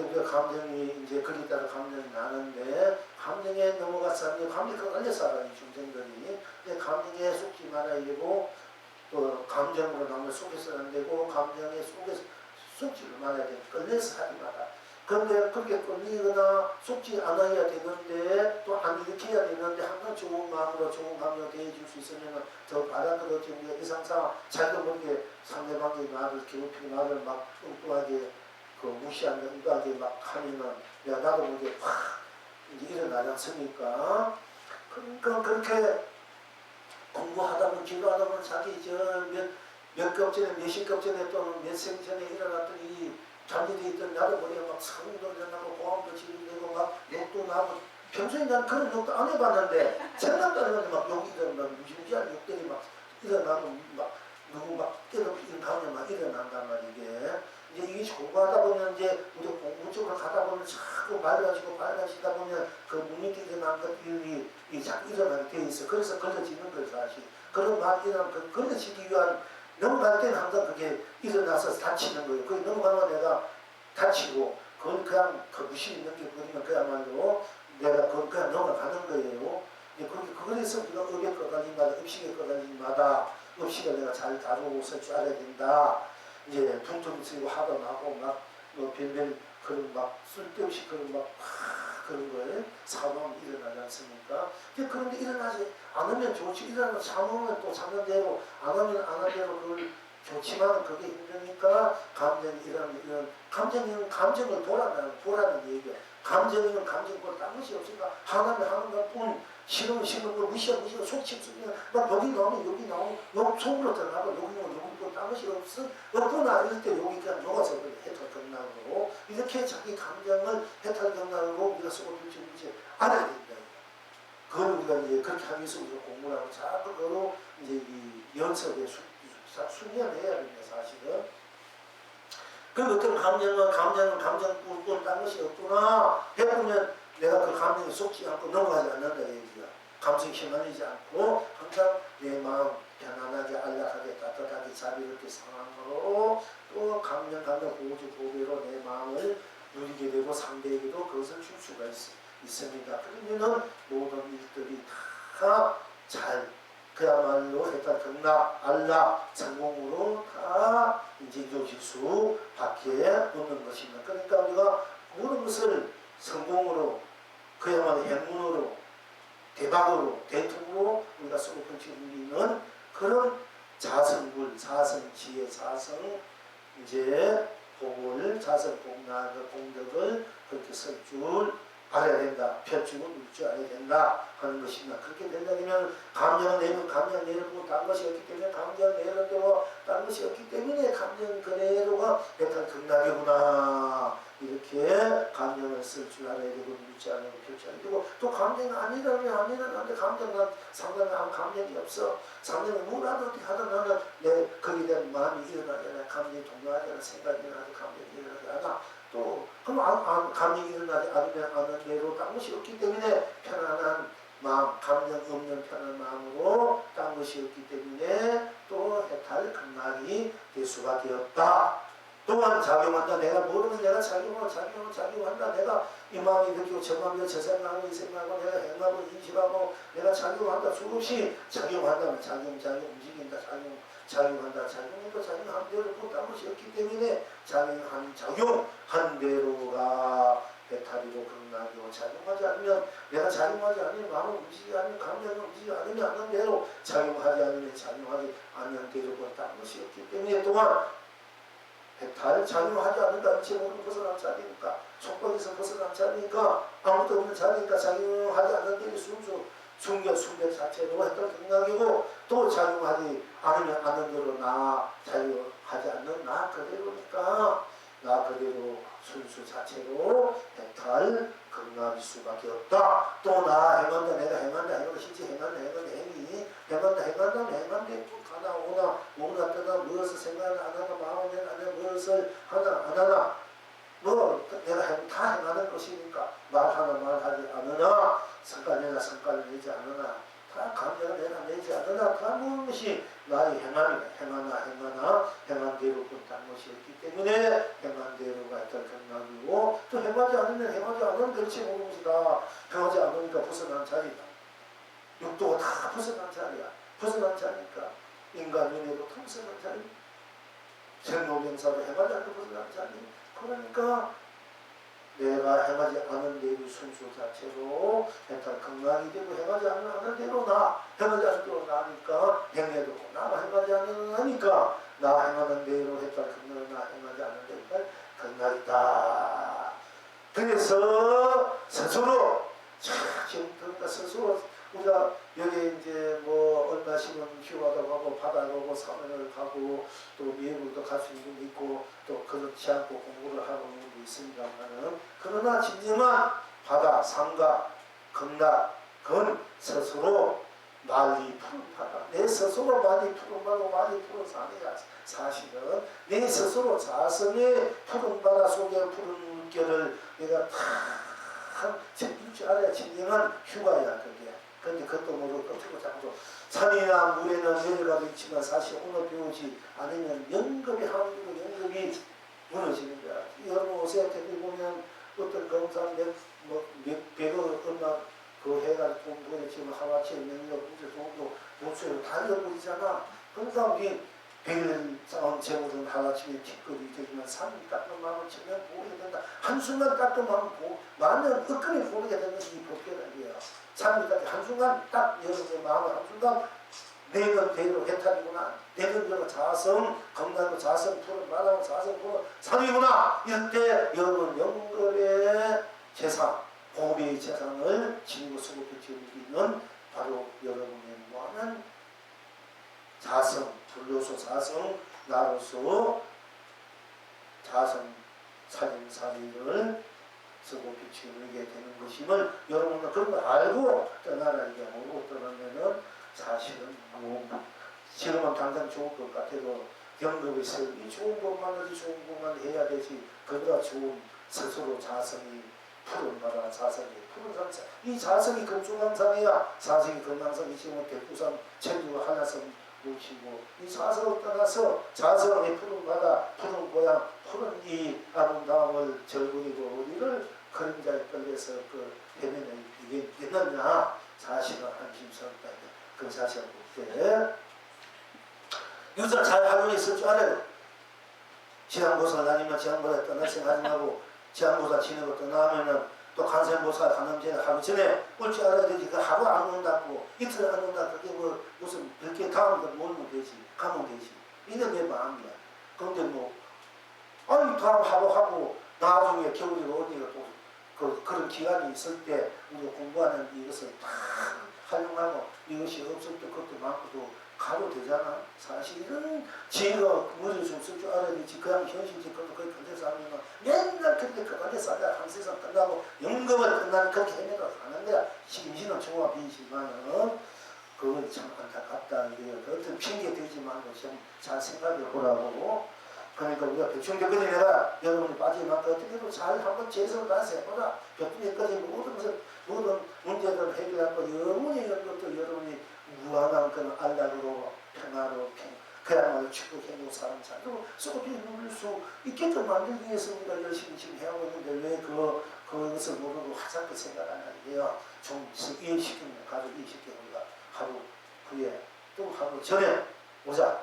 우리가 감정이 이제 거기에 따라 감정이 나는데 감정에 넘어가서 감정이 엇갈려 살아요. 중생들이. 근데 감정에 속지 말아야 되고 또 감정으로 나면 속에서 안 되고 감정에 속에서 속지를 말아야 되고 끌려서 하지 마라. 근데 그렇게 끌리거나 속지 않아야 되는데 또 안 일으켜야 되는데 항상 좋은 마음으로 좋은 감정을 대해줄 수 있으면 더 받아들여지고 이상상 자기도 모르게 상대방이 나를 괴롭히고 나를 막 뚱뚱하게 그 무시하며 의도하게 막 하면은 내가 나도 모르게 확 이제 일어나지 않습니까? 그러니까 그렇게 공부하다 보면 기도하다 보면 자기 몇 급 전에 몇십 급 전에 또는 몇 생 전에 일어났던 이 잠들어 있던 나도 모르게 막 성도 일어나고 고함도 지르고 막 욕도 나고 평소에 난 그런 욕도 안 해봤는데 생각도 안 해봤는데 막 욕이 일어나고 무시무시한 욕들이 막 일어나고 막 누구 막 깨닫는 가운데 막 일어난단 말이야 이게. 이제 이게 공부하다 보면 이제 우리 공부 쪽으로 가다 보면 자꾸 밝아지다 보면 그 묵묵히 일어난 것들이 자꾸 일어나게 돼 있어. 그래서 걸러지는 거예요 사실. 그런 말이 일어나면 그 걸러지기 위한 넘어갈 때는 항상 그게 일어나서 다치는 거예요. 그게 넘어가면 내가 다치고 그건 그냥 그 무심 있는 게 버리면 그야말로 내가 그건 그냥 넘어가는 거예요. 그래서 우리가 의의 꺼달림마다 음식의 꺼달림마다 음식을 내가 잘 다루고 쓸 줄 알아야 된다. 이제 퉁퉁 쓰고 하도 나고 막뭐 별별 그런 막 쓸데없이 그런 막 그런 거에 사망이 일어나지 않습니까? 그런데 일어나지 않으면 좋지. 일어나면 참으면 또 참는 대로 안 하면 안 하는 대로 그걸 좋지만 그게 힘드니까 감정이 이런 감정을 보라는 얘기야. 감정이면 감정과 딴 것이 없으니까 하나면 하는 것뿐 싫으면 싫은 거 무시하고 속칭 쓰면 막 여기 나오면 여기 나오면 욕 속으로 들어가고 여기 나오면 여기 또 딴 것이 없구나 이럴 때 여기 그냥 녹아서 해탈경락으로 이렇게 자기 감정을 해탈경락으로 우리가 쓰고 들지 알아야 된다. 그걸 우리가 이제 그렇게 하기 위해서 우리가 공부를 하고 자꾸 그거로 이제 이 연습에 숙련해야 됩니다 사실은. 그럼 어떤 감정 꿀꿀 딴 것이 없구나 해보면 내가 그 감정에 속지 않고 넘어가지 않는다 얘기야. 감정이 휘말리지 않고 항상 내 마음 편안하게 안락하게 따뜻하게 자비롭게 상황으로 또 강력 보호주 보배로 내 마음을 누리게 되고 상대에게도 그것을 줄 수가 있습니다. 그러면은 모든 일들이 다 잘 그야말로 해탈 경락 안락 성공으로 다 이제 이루어질 수 밖에 없는 것입니다. 그러니까 우리가 모든 것을 성공으로 그야말로 행운으로 대박으로 대통으로 우리가 쓰고 펼치는 그런 자성불 사성지혜 사성 이제 복을 자성 복락의 공덕을 그렇게 쓸 줄 알아야 된다. 펼치고 누릴 줄 알아야 된다 하는 것입니다. 그렇게 된다면 감정을 내면 감정 내려보고 딴 것이 없기 때문에 감정 내려보고 딴 것이 없기 때문에 감정 그대로가 배탈 극락이구나. 이렇게 감정을 쓸 줄 알아야 되고 누릴 줄 알아야 되고 펼쳐야 되고 또 감정이 아니라는데 감정은 상당히 아무 감정이 없어. 상당히 뭐라도 어떻게 하든 나는 내 거기에 대한 마음이 일어나지 않아. 감정이 동요하지 않아. 생각이 일어나지 감정이 일어나지 않아. 또 그럼 감정이 일어나지 않는 대로 딴 것이 없기 때문에 편안한 마음, 감정 없는 편한 마음으로 딴 것이 없기 때문에 또 해탈 극락이 될 수밖에 없다. 또한 작용한다. 내가 모르면 내가 작용한다. 내가 이 마음이 느끼고 저 마음이 저 생각하고 이 생각하고 내가 행하고 인식하고 내가 작용한다. 수없이 작용한다면 움직인다. 작용한다. 작용한 대로 딴 것이 없기 때문에 작용한 대로가 배탈이고 극락이고 작용하지 않으면 내가 작용하지 않으면 마음을 움직이지 않으면 감정을 움직이지 않으면 하는 대로 작용하지 않으면 대로 딴 것이 없기 때문에 또한 배탈 작용하지 않는다. 일체 모든 벗어난 자리니까 속박에서 벗어난 자리니까 아무것도 없는 자리니까 작용하지 않는 대로 순결 자체로 했던 생각이고 또 작용하지 않으면 않는 대로 작용하지 않는 나 그대로니까 나 그대로 순수 자체로 해탈 극락일 수밖에 없다. 또 나 행한다 내가 행한다 실제 행한다 행위 행한데 가나 오나 뜨다 무엇을 생각을 안 하나 마음을 안 해 무엇을 하나 안 하나 뭐 내가 다 행하는 것이니까 말하지 않으나 성과를 내지 않으나 다 감정을 내지 않으나 다 모든 것이 나의 행한 대로 딴 것이 없기 때문에 행한 대로가 일단 경락이고 또 행하지 않으면 그렇지 모든 것이 다 행하지 않으니까 벗어난 자리다. 육도가 다 벗어난 자리야. 벗어난 자리니까 인간 눈에도 벗어난 자리 생로병사도 행하지 않고 벗어난 자리. 그러니까 내가 행하지 않은 대로 순수 자체로 일단 건강이 되고 행하지 않는 대로 나 행하지 않는 대로 나니까 행해도 나가 행하지 않는 하니까 나 행하는 대로 했다 건강은 나 행하지 않는 대로 건강이다. 그래서 스스로 지금 그러니까 스스로 우리가 여기 이제 뭐 얼마씩은 휴가도 가고 바다도 가고 산을 가고 또 미국도 갈 수 있는 분도 있고 또 그렇지 않고 공부를 하는 분도 있습니다만은 그러나 진정한 바다, 산과 건강은 스스로 말리 푸른 바다 내 스스로 말리 푸른 바다 말리 푸른 산이야. 사실은 내 스스로 자성의 푸른 바다 속에 푸른 물결을 내가 다 챙길 줄 알아야 진정한 휴가야 그게. 그런데 그것도 모르고 끝으로 자꾸 산이나 물에는 내려가도 있지만 사실 오늘 배우지 않으면 연급이 한국은 연급이 무너지는 거야. 여러분 오세요. 댓글 보면 어떤 검사 백억 얼마 그 해가 돈 보내지만 하루아침에 명령 문제 돈도 목소리로 다 잃어버리잖아. 그러니까 우리 백일 싸움 재물은 하루아침에 뒷거리 되지만 산이 따끔하면 치면 보게 된다. 한순간 따끔하면 마음을 끝까지 보게 되는 이 법계라는 거야. 산이 한순간 딱 여러분의 마음을 한순간 내는 대로 해탈이구나. 내는 대로 자성, 건강으로 자성 푸른 바다고 자성 푸른 산이구나. 이럴 때 여러분 영겁의 재산, 고비의 재산을 지니고 쓰고 지니는 바로 여러분의 무한한 자성, 불로소 자성, 나로서 자성, 살림살이를 쓰고 비추게 되는 것임을 여러분은 그런 걸 알고 떠나라 이게 모르고 떠나면은 사실은 지금은 당장 좋을 것 같아도 연급이 세우기 좋은 것만 하지 좋은 것만 해야 되지 그보다 좋은 스스로 자성이 푸른 바다 자성이 푸른 산사 이 자성이 금수강산이야 자성이 금강산이시면 백두산 천주가 한라산 모시고 이 자성을 떠나서 자성의 푸른 바다 푸른 고향 푸른 이 아름다움을 절구리고 우리를 그림자에 끌려서 그 해면에 이게 있느냐 사실은 한심스럽다 그 사실을 볼때 유자 잘 활용했을 줄 알아요. 지향보살 다니면 지향보살 떠날 생각하지 말고 지향보살 지내고 떠나면은 또 간센보살 간음전에 하루 전에 올 줄 알아야 되지. 그 하루 안 온다고 이틀 안 온다 그게 뭐 무슨 그렇게 다음에 모르면 되지 가면 되지. 이게 내 마음이야. 그런데 뭐 아니 다음 하루 하고 나중에 겨울에 어디가 또 그런 기간이 있을 때 우리가 공부하는 이것을 다 활용하고 이것이 없을 때 그것도 많고도 가도 되잖아. 사실은 지가 머리를 좀 쓸 줄 알아야 되지. 그냥 현실적 것도 거의 근대사 하면 맨날 그렇게 근대사 하다 한 세상 끝나고 연금을 끝나는 그렇게 헤매가 가는 거야. 심신은 좋아 비지만은 그건 참 안타깝다. 이게 어떤 핑계 대지만 잘 생각해 보라고. 그러니까 우리가 백충대까지 내가 여러분이 빠지면 어떻게 해도 잘 한번 재성을 다시 해보라. 백충대까지 모든 문제들을 해결하고 영원히 이런 것도 여러분이 무한한 그런 안락으로 평화로 그야말로 축복해놓은 사람 살고 속이 누릴 수 있게끔 만들기 위해서 우리가 열심히 지금 해오고 있는데 왜 그것을 모르고 하자고 생각 안 하게요. 좀 이해시키면 가족 이해시켜 우리가 하루 후에 또 하루 전에 오자.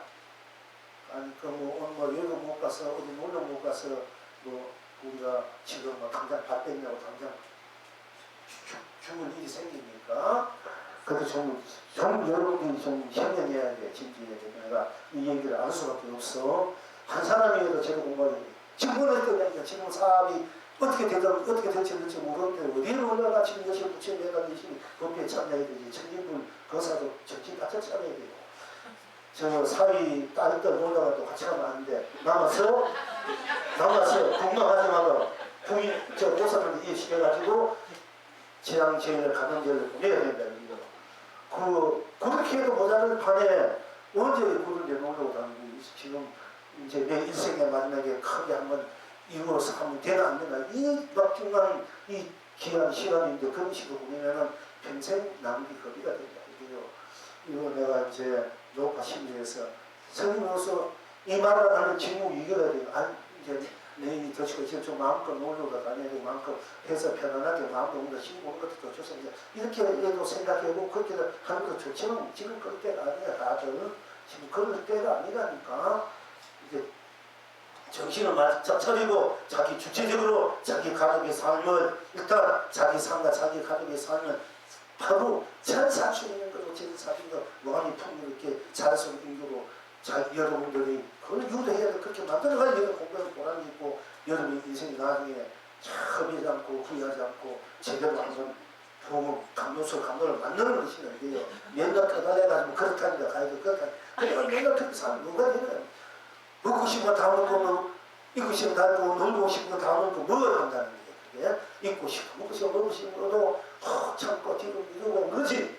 아니 오늘 여기 못 가서 어디 놀러 못 가서 뭐 우리가 지금 뭐 당장 밥 뺐냐고 당장 죽을 일이 생기니까 그래도 좀 여러분들이 좀 현명해야 돼. 진지해야 돼. 내가 이 얘기를 알 수밖에 없어. 한 사람이라도 제가 공부하는 지금 어느 때니까 지금 사업이 어떻게 될지 모르는데 어디를 올라가 지금 열심히 부처님 내가 열심히 법회에 참여해야 되지. 천진불 거사도 정신 같이 참여해야 되고 저 사위 딸들 올라가도 같이 가면 안 돼. 남아서 공감하지 말고 부인 저 보살한테 이해시켜가지고 지향제를 가는제를 보내야 된다. 그렇게 해도 모자랄 판에 언제 그런데 놀러 다니고 지금 이제 내 일생의 마지막에 크게 한번 이루어서 하면 되나 안 되나 이 막중한 이 귀한 시간인데 그런 식으로 보내면은 평생 남기 거리가 된다. 이거 내가 이제 녹화 심리에서 성인으로서 이 말을 하는 직무 이겨야 돼요. 이제 내일이 더치고 지금 좀 마음껏 놀러가 다녀야 되고 마음껏 해서 편안하게 마음도 온다 쉬고 오는 것도 더 좋서 이렇게 해도 생각해보고 그렇게 하는 것도 좋지만 지금 그럴 때가 아니야. 다들 지금 그럴 때가 아니라니까 이제 정신을 차리고 자기 주체적으로 자기 가족의 삶을 일단 자기 삶과 자기 가족의 삶을 바로 잘 살 수 있는 것으로 제대로 사는 것 무한히 풍요롭게 자라서 인도로 자기 여러분들이 그걸 유도해야 돼. 그렇게 만들어가야 공부해서 보람이 있고 여러분의 인생이 나중에 첩하지 않고 후회하지 않고 제대로 한번 보고 감동을 만드는 것이 아니에요. 맨날 떠나가지고 그렇다니까 가야지 그렇다니까 그래서 맨날 그렇게 살면 누가 되나요? 먹고 싶은 거 다 먹고 뭐 입고 싶은 거 다 입고 놀고 싶은 거 다 놀고 뭘 한다는 거예요. 그게 입고 싶고 먹고 싶고 먹고 싶은 거도 참고 뒤로 미루고 그러지.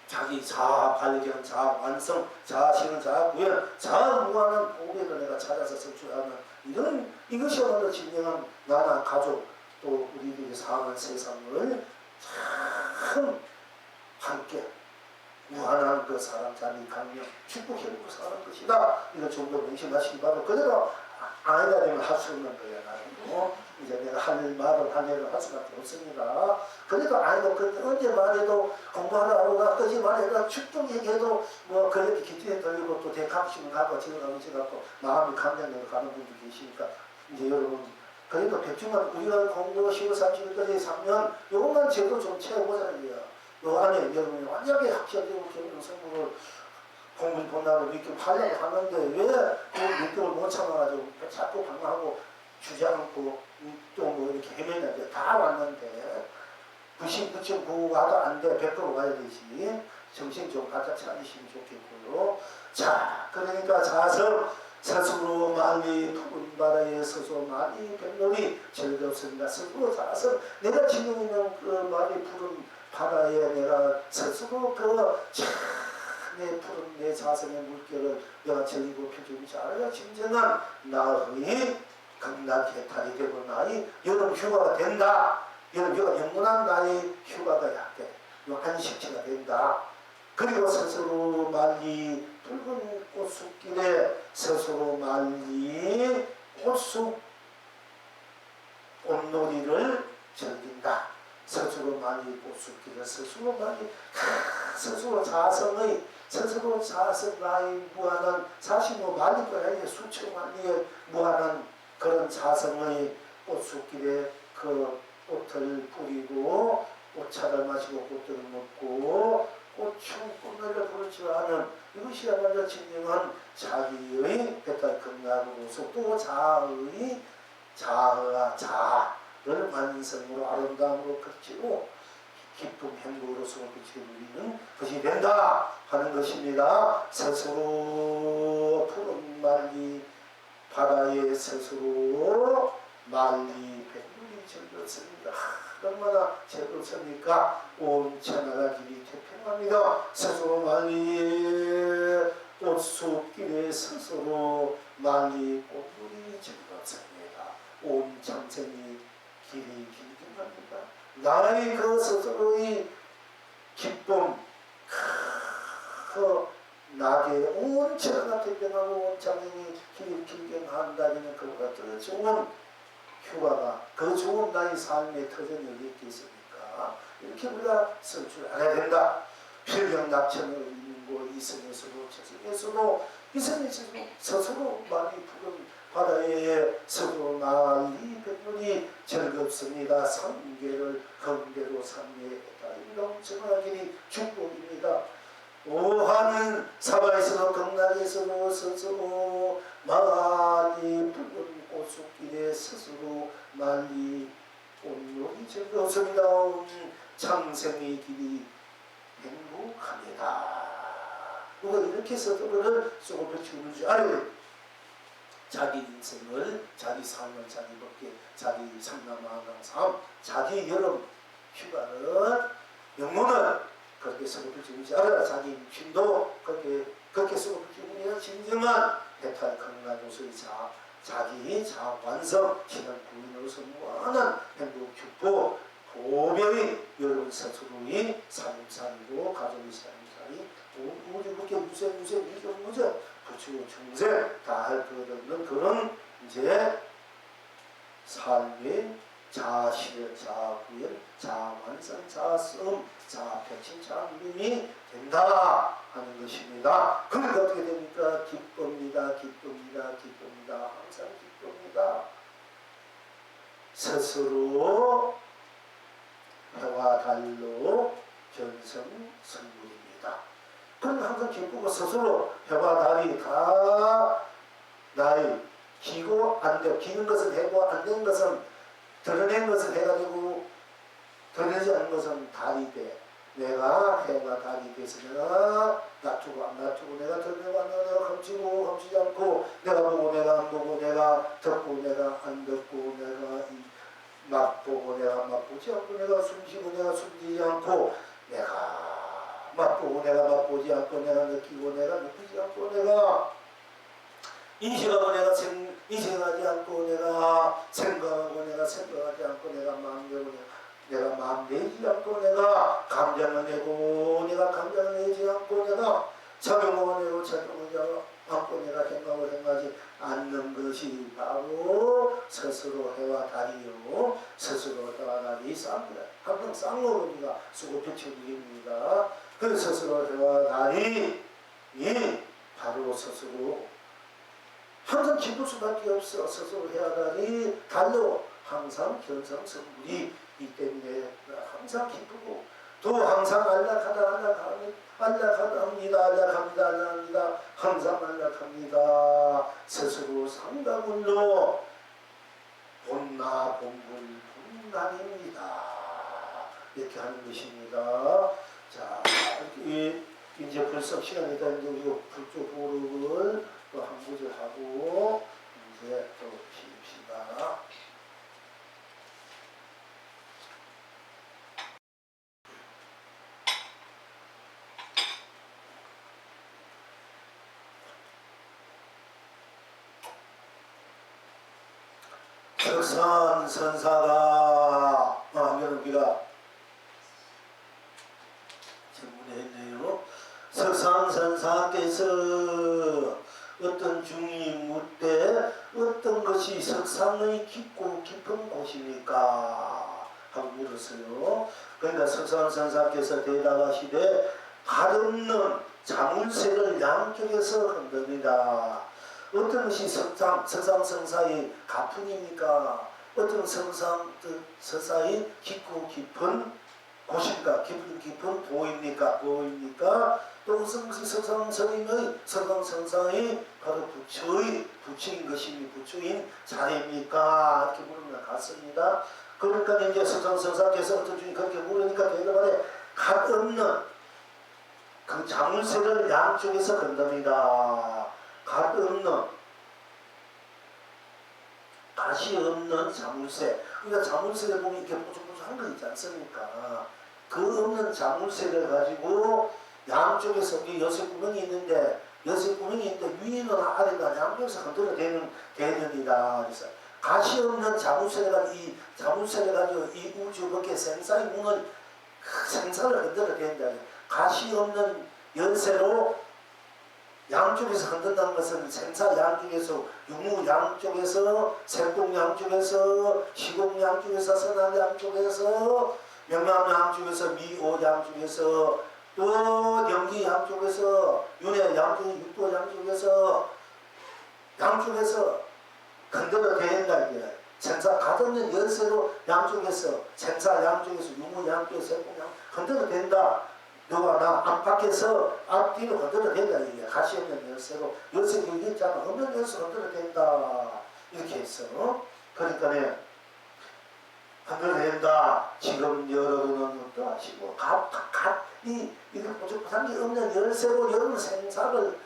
자기 자아 발견, 자아 완성, 자아 실현, 자아 구현, 자아 무한한 보배를 내가 찾아서 성취하는 이런 이것이 오늘 진정한 나나 가족 또 우리들의 사는 세상을 참 함께 무한한 그 사람 자리 강령 축복해주고 사는 것이다. 이거 좀 더 명심하시기 바라고 그대로 아니다 되면 할 수 없는 거야. 나는 이제 내가 할 말을 할 일을 할 수밖에 없습니다. 그래도 아이고 그때 언제 말해도 공부하러 하루가 어제 말해도 축복 얘기해도 뭐 그렇게 기대에 들리고 또 대감심을 가고 지나가고 지나고 마음이 감정으로 가는 분도 계시니까 이제 여러분 그래도 백중만 우리가 공부 10월 30일까지 3년 요것만 제도 좀 채워보자는 거야. 요 안에 여러분이 완전하게 합격되고 결혼 성공을 공부 본다고 믿고 하려고 하는데 왜 그 믿음을 못 참아가지고 자꾸 방황하고 주저앉고 또 뭐 이렇게 헤매는데 다 왔는데 99.9가도 안 돼. 100% 가야 되지. 정신 좀 바짝 차리시면 좋겠고요. 자, 그러니까 자성 스스로 많이 푸른 바다에 서서 많이 뱃놀이 즐겁습니다. 스스로 자성 내가 지금 있는 그 많이 푸른 바다에 내가 스스로 내 푸른 내 자성의 물결을 내가 즐기고 펴주고 잘해야 진정한 나의 극락해탈이 되고 나의 여름 휴가가 된다. 여름 휴가 영원한 나의 휴가가 돼. 안식처가 된다. 그리고 스스로 말리 붉은 꽃숲길에 스스로 말리 꽃숲 꽃놀이를 즐긴다. 스스로 말리 꽃숲길에 스스로 말리 스스로 자성의 스스로 자성 나의 무한한 사실 뭐 말릴 거야 이제 수천 만리의 무한한 그런 자성의 꽃숲길에 그 꽃을 뿌리고 꽃차를 마시고 꽃들을 먹고 꽃춤 꽃노래를 부를 줄 아는 이것이야말로 진정한 자기의 배탈 극락으로서 또 자아의 자아와 자아를 완성으로 아름다움으로 그치고 기쁨 행복으로서 그치고 누리는 것이 된다 하는 것입니다. 스스로 푸른 말리 바다에 스스로 말리 백물이 즐겼습니다. 얼마나 즐겁습니까? 온 천하가 길이 태평합니다. 스스로 말리 꽃숲길에 스스로 말리 꽃물이 즐겁습니다. 온 참생이 길이 길게합니다. 나의 그 스스로의 기쁨 그 나게 온 천하가 태평하고 온 참생이 길이 길게한다면 그보다 더 좋은 휴가가 그 좋은 나의 삶의 터전이 어디 있겠습니까? 이렇게 우리가 쓸 줄 알아야 된다. 필경 낙천을 있는 곳 이성에서도 저성에서도 이성에서도 스스로 많이 푸른 바다에 스스로 말리 백물이 즐겁습니다. 삼계를 헌대로 삼계에 넘쳐나기니 축복입니다. 오하는 사바에서도 극락에서도 스스로 많이 푸른 꽃숲길에 스스로 말리 온용이 즐겁습니다. 온 창생의 길이 행복합니다. 누가 이렇게 스스로를 쏘고 펼치는 줄 알아요. 자기 인생을 자기 삶을 자기 먹게 자기 삼남아강 삶 자기 여름 휴가를 영혼을 그렇게 쏘고 펼치는 줄 알아요. 자기 힘도 그렇게 쏘고 펼치는 진정한 배탈 건강조소의 자기 자아 완성 신앙 부인으로서 무한한 행복 축복 보병이 여러분 스스로의 삶살이고 가족의 삶살이 우리 그렇게 무쇠 무정 부추고 중생 다 할 것 없는 그런 이제 삶의 자아실현, 자아구현, 자아완성, 자아쓰움, 자아백신, 자아누림이 된다 하는 것입니다. 그러니까 어떻게 됩니까? 기쁩니다. 항상 스스로 해와 달로 견성성불입니다. 그건 항상 기쁘고 스스로 해와 달이 다 나의 기고 안 되고 기는 것은 해고 안 된 것은 드러낸 것은 해가 되고 드러내지 않은 것은 달이 돼. 내가 해가 달이 돼서 내가 놔두고 안 놔두고 내가 드러내고 안 드러내고 내가 감추고 감추지 않고 내가 보고 내가 안 보고 내가 듣고 내가 안 듣고 내가 맛보고 내가 맛보지 않고 내가 숨쉬고 내가 숨지지 않고 내가 맛보고 내가 맛보지 않고 내가 느끼고 내가 느끼지 않고 내가 인식하고 내가 인식하지 않고 내가 생각하고 내가 생각하지 않고 내가 마음대로 내가 마음 내지 않고 내가 감정을 내고 내가 감정을 내지 않고 내가 작용을 내고 작용을 않고 내가 행동을 행하지 않는 것이 바로 스스로 해와 달이요 스스로 해와 달이 쌍입니다. 항상 쌍노릇이가 수고표치입니다. 그 스스로 해와 달이 바로 스스로 항상 기쁠 수밖에 없어. 스스로 해와 달이 달로 항상 견성성불이 이 때문에 항상 기쁘고 또 항상 안락합니다. 항상 안락합니다. 스스로 상가물로 본나본불본난입니다. 이렇게 하는 것입니다. 자, 이제 벌써 시간이다. 이제 우리가 불조보름을 또 한 구절 하고 이제 또 쉬읍시다. 석산선사가 우리가 질문을 했네요. 석산선사께서 어떤 중이 묻되 어떤 것이 석상의 깊고 깊은 곳입니까? 하고 물었어요. 그러니까 석산선사께서 대답하시되 가없는 자물쇠를 양쪽에서 흔듭니다. 어떤 것이 석상성사의 가풍입니까? 어떤 석상성사의 깊고 깊은 곳입니까? 깊은 보입니까? 또 무슨 석상성의 바로 부처인 것입니까? 부처인 자리입니까? 이렇게 물으면 같습니다. 그러니까 이제 석상성사께서 어떤 중이 그렇게 물으니까 대답하되 각 없는 그 자물쇠를 양쪽에서 건듭니다. 가시 없는 자물쇠. 그러니까 자물쇠를 보면 이렇게 뽀송뽀송한 거 있지 않습니까? 그 없는 자물쇠를 가지고 양쪽에서 6구멍이 있는데 6구멍이 있는데 위나 아래가 양쪽에서 흔들어 대는이다. 그래서 가시 없는 자물쇠를 가지고 이 우주 밖에 생사의 문을 생사를 흔들어 댄다. 가시 없는 열쇠로 양쪽에서 흔든다는 것은 생사 양쪽에서, 유무 양쪽에서, 색공 양쪽에서, 시공 양쪽에서, 선한 양쪽에서, 명암 양쪽에서, 미오 양쪽에서, 또 연기 양쪽에서, 윤회 양쪽, 육도 양쪽에서 흔들어 대한다. 이게 생사 가득는 열쇠로 양쪽에서, 생사 양쪽에서, 유무 양쪽에서, 색공 양쪽에서 흔들어 된다. 누가 나 안팎에서 앞뒤로 흔들어 된다. 이게 가시 없는 열쇠로 열쇠 있잖아. 없는 열쇠 흔들어 된다. 이렇게 했어. 그러니까 흔들어 된다. 지금 여러분은 어떠하시고 이거 부족한 게 없는 열쇠로 여러분 생사를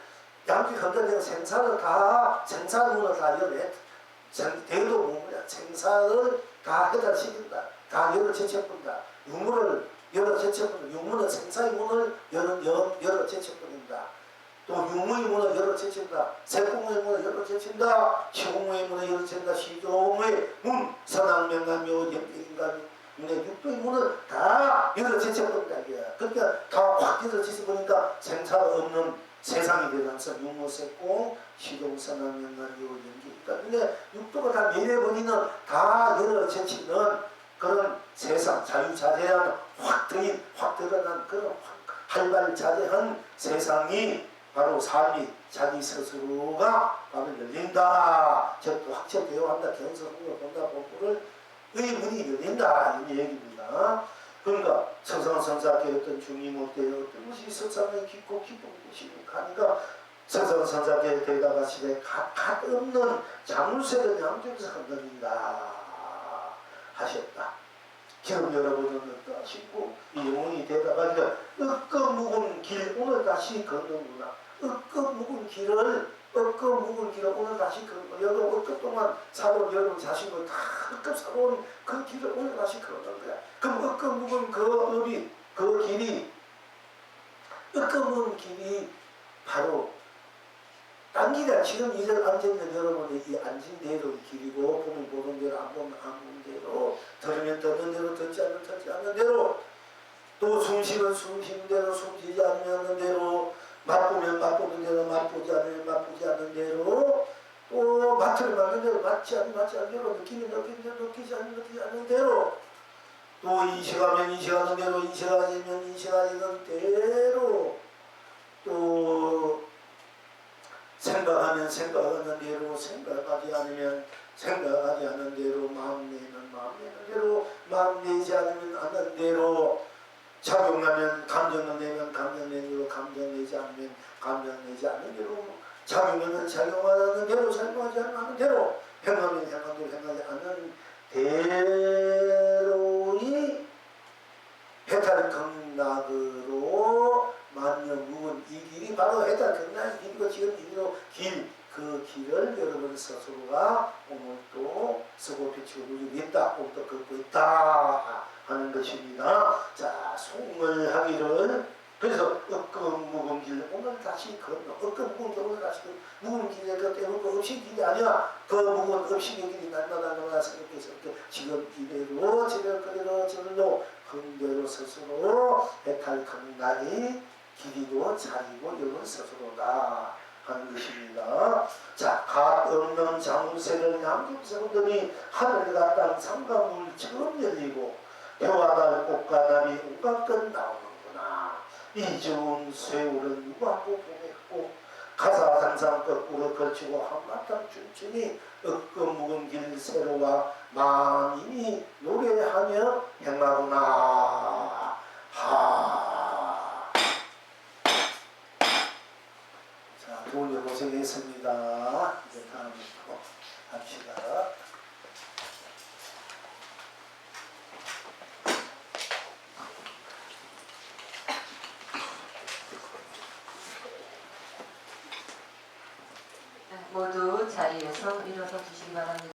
양쪽 흔들어 생사를 다 생사문을 다 열어 대도 뭐냐 생사를 다 해달시킨다. 다 열어 제쳐본다. 유물을 여러 제쳐뿐 유문은 생사의 문을 여러 제쳐뿐입니다. 또 유무의 문을 여러 제친다. 색공의 문을 여러 제친다. 시공의 문을 여러 제친다. 시종의 문, 선악명감묘, 연필인감, 육도의 문을 다 여러 제쳐뿐이다. 그러니까 다 확 여러 제쳐보니까 생사가 없는 세상이 되면서 유무, 색공, 시종, 선악명감묘, 연필. 그러니까 육도가 다 매래버리는 다 여러 제치는 그런 세상 자유자재한 확 드러난 그런 활발자재한 세상이 바로 삶이 자기 스스로가 바로 열린다. 즉 확철대오한다. 견성을 본다. 본부를 문이 열린다 이런 얘기입니다. 그러니까 서상선사께 어떤 중임어때 어떤 것이 석상에 깊고 깊은 것입니까? 하니까 서상선사께 대다가 시대 갓 없는 자물쇠를 양쪽에서 흔들린다 하셨다. 지금 여러분은 어떠하시고 이 영혼이 되다가 으끄 묵은 길 오늘 다시 걷는구나. 으끄 묵은 길을 오늘 다시 걷는 여러분 으끄 동안 살아온 여러분 자신을 다 으끄 살아온 그 길을 오늘 다시 걷는 거야. 그럼 으끄 묵은 그 길이 으끄 묵은 길이 바로 딴 길이야. 지금 이제 앉아있는 여러분의 이 앉은 대로 길이고 보면 보는 대로 안 보면 안 보는 대로 들으면 듣는 대로 듣지 않으면 듣지 않는 대로 또 숨쉬면 숨쉬는 대로 숨쉬지 않는 대로 맛보면 맛보는 대로 맛보지 않으면 맛보지 않는 대로 또 맡으면 맡는 대로 맡지 않는 대로 느끼면 느끼는 대로 느끼지 않는 대로 또 인식하면 인식하는 대로 인식하면 인식하는 대로 또 생각하면 생각하는 대로 생각하지 않으면 생각하지 않는 대로 마음 내면 마음 내는 대로 마음 내지 않으면 않는 대로 작용하면 감정을 내면 감정 내는 대로 감정 내지 않으면 감정 내지 않는 대로 작용하면 작용하는 대로 작용하지 않는 대로 행하면 행하는 대로 행하지 않는 대로의 해탈 극락으로 만년 묵은 이 길이 바로 해탈 극락의 길이고 지금 이로 그 길을 여러분 스스로가 오늘 또 쓰고 비치고 누리고 있다. 오늘 또 걷고 있다 하는 것입니다. 자, 송을 하기를 그래서 으끄 묵은 길 오늘 다시 건너 으끄 묵은 길 오늘 다시 묵은 길에 그 때문에 그 음식 길이 아니야. 그 묵은 음식의 길이 날마다 생각해서 지금 이대로 저대로 그대로 스스로 해탈 극락이 길이고 자리고 여러분 스스로다 하는 것입니다. 자, 갓 없는 자물쇠를 양쪽서더니 하늘과 땅 삼가물 처음 열리고 표와 달 꽃과 나비 온갖 것 나오는구나. 이중 쇠울은 유하고 보냈고 가사상상 거꾸로 걸치고 한바탕 춤추니 으끄 묵은 길 세로와 만인이 노래하며 행하구나. 자, 두 분 고생했습니다. 이제 다음부터 합시다. 모두 자리에서 일어서 주시기 바랍니다.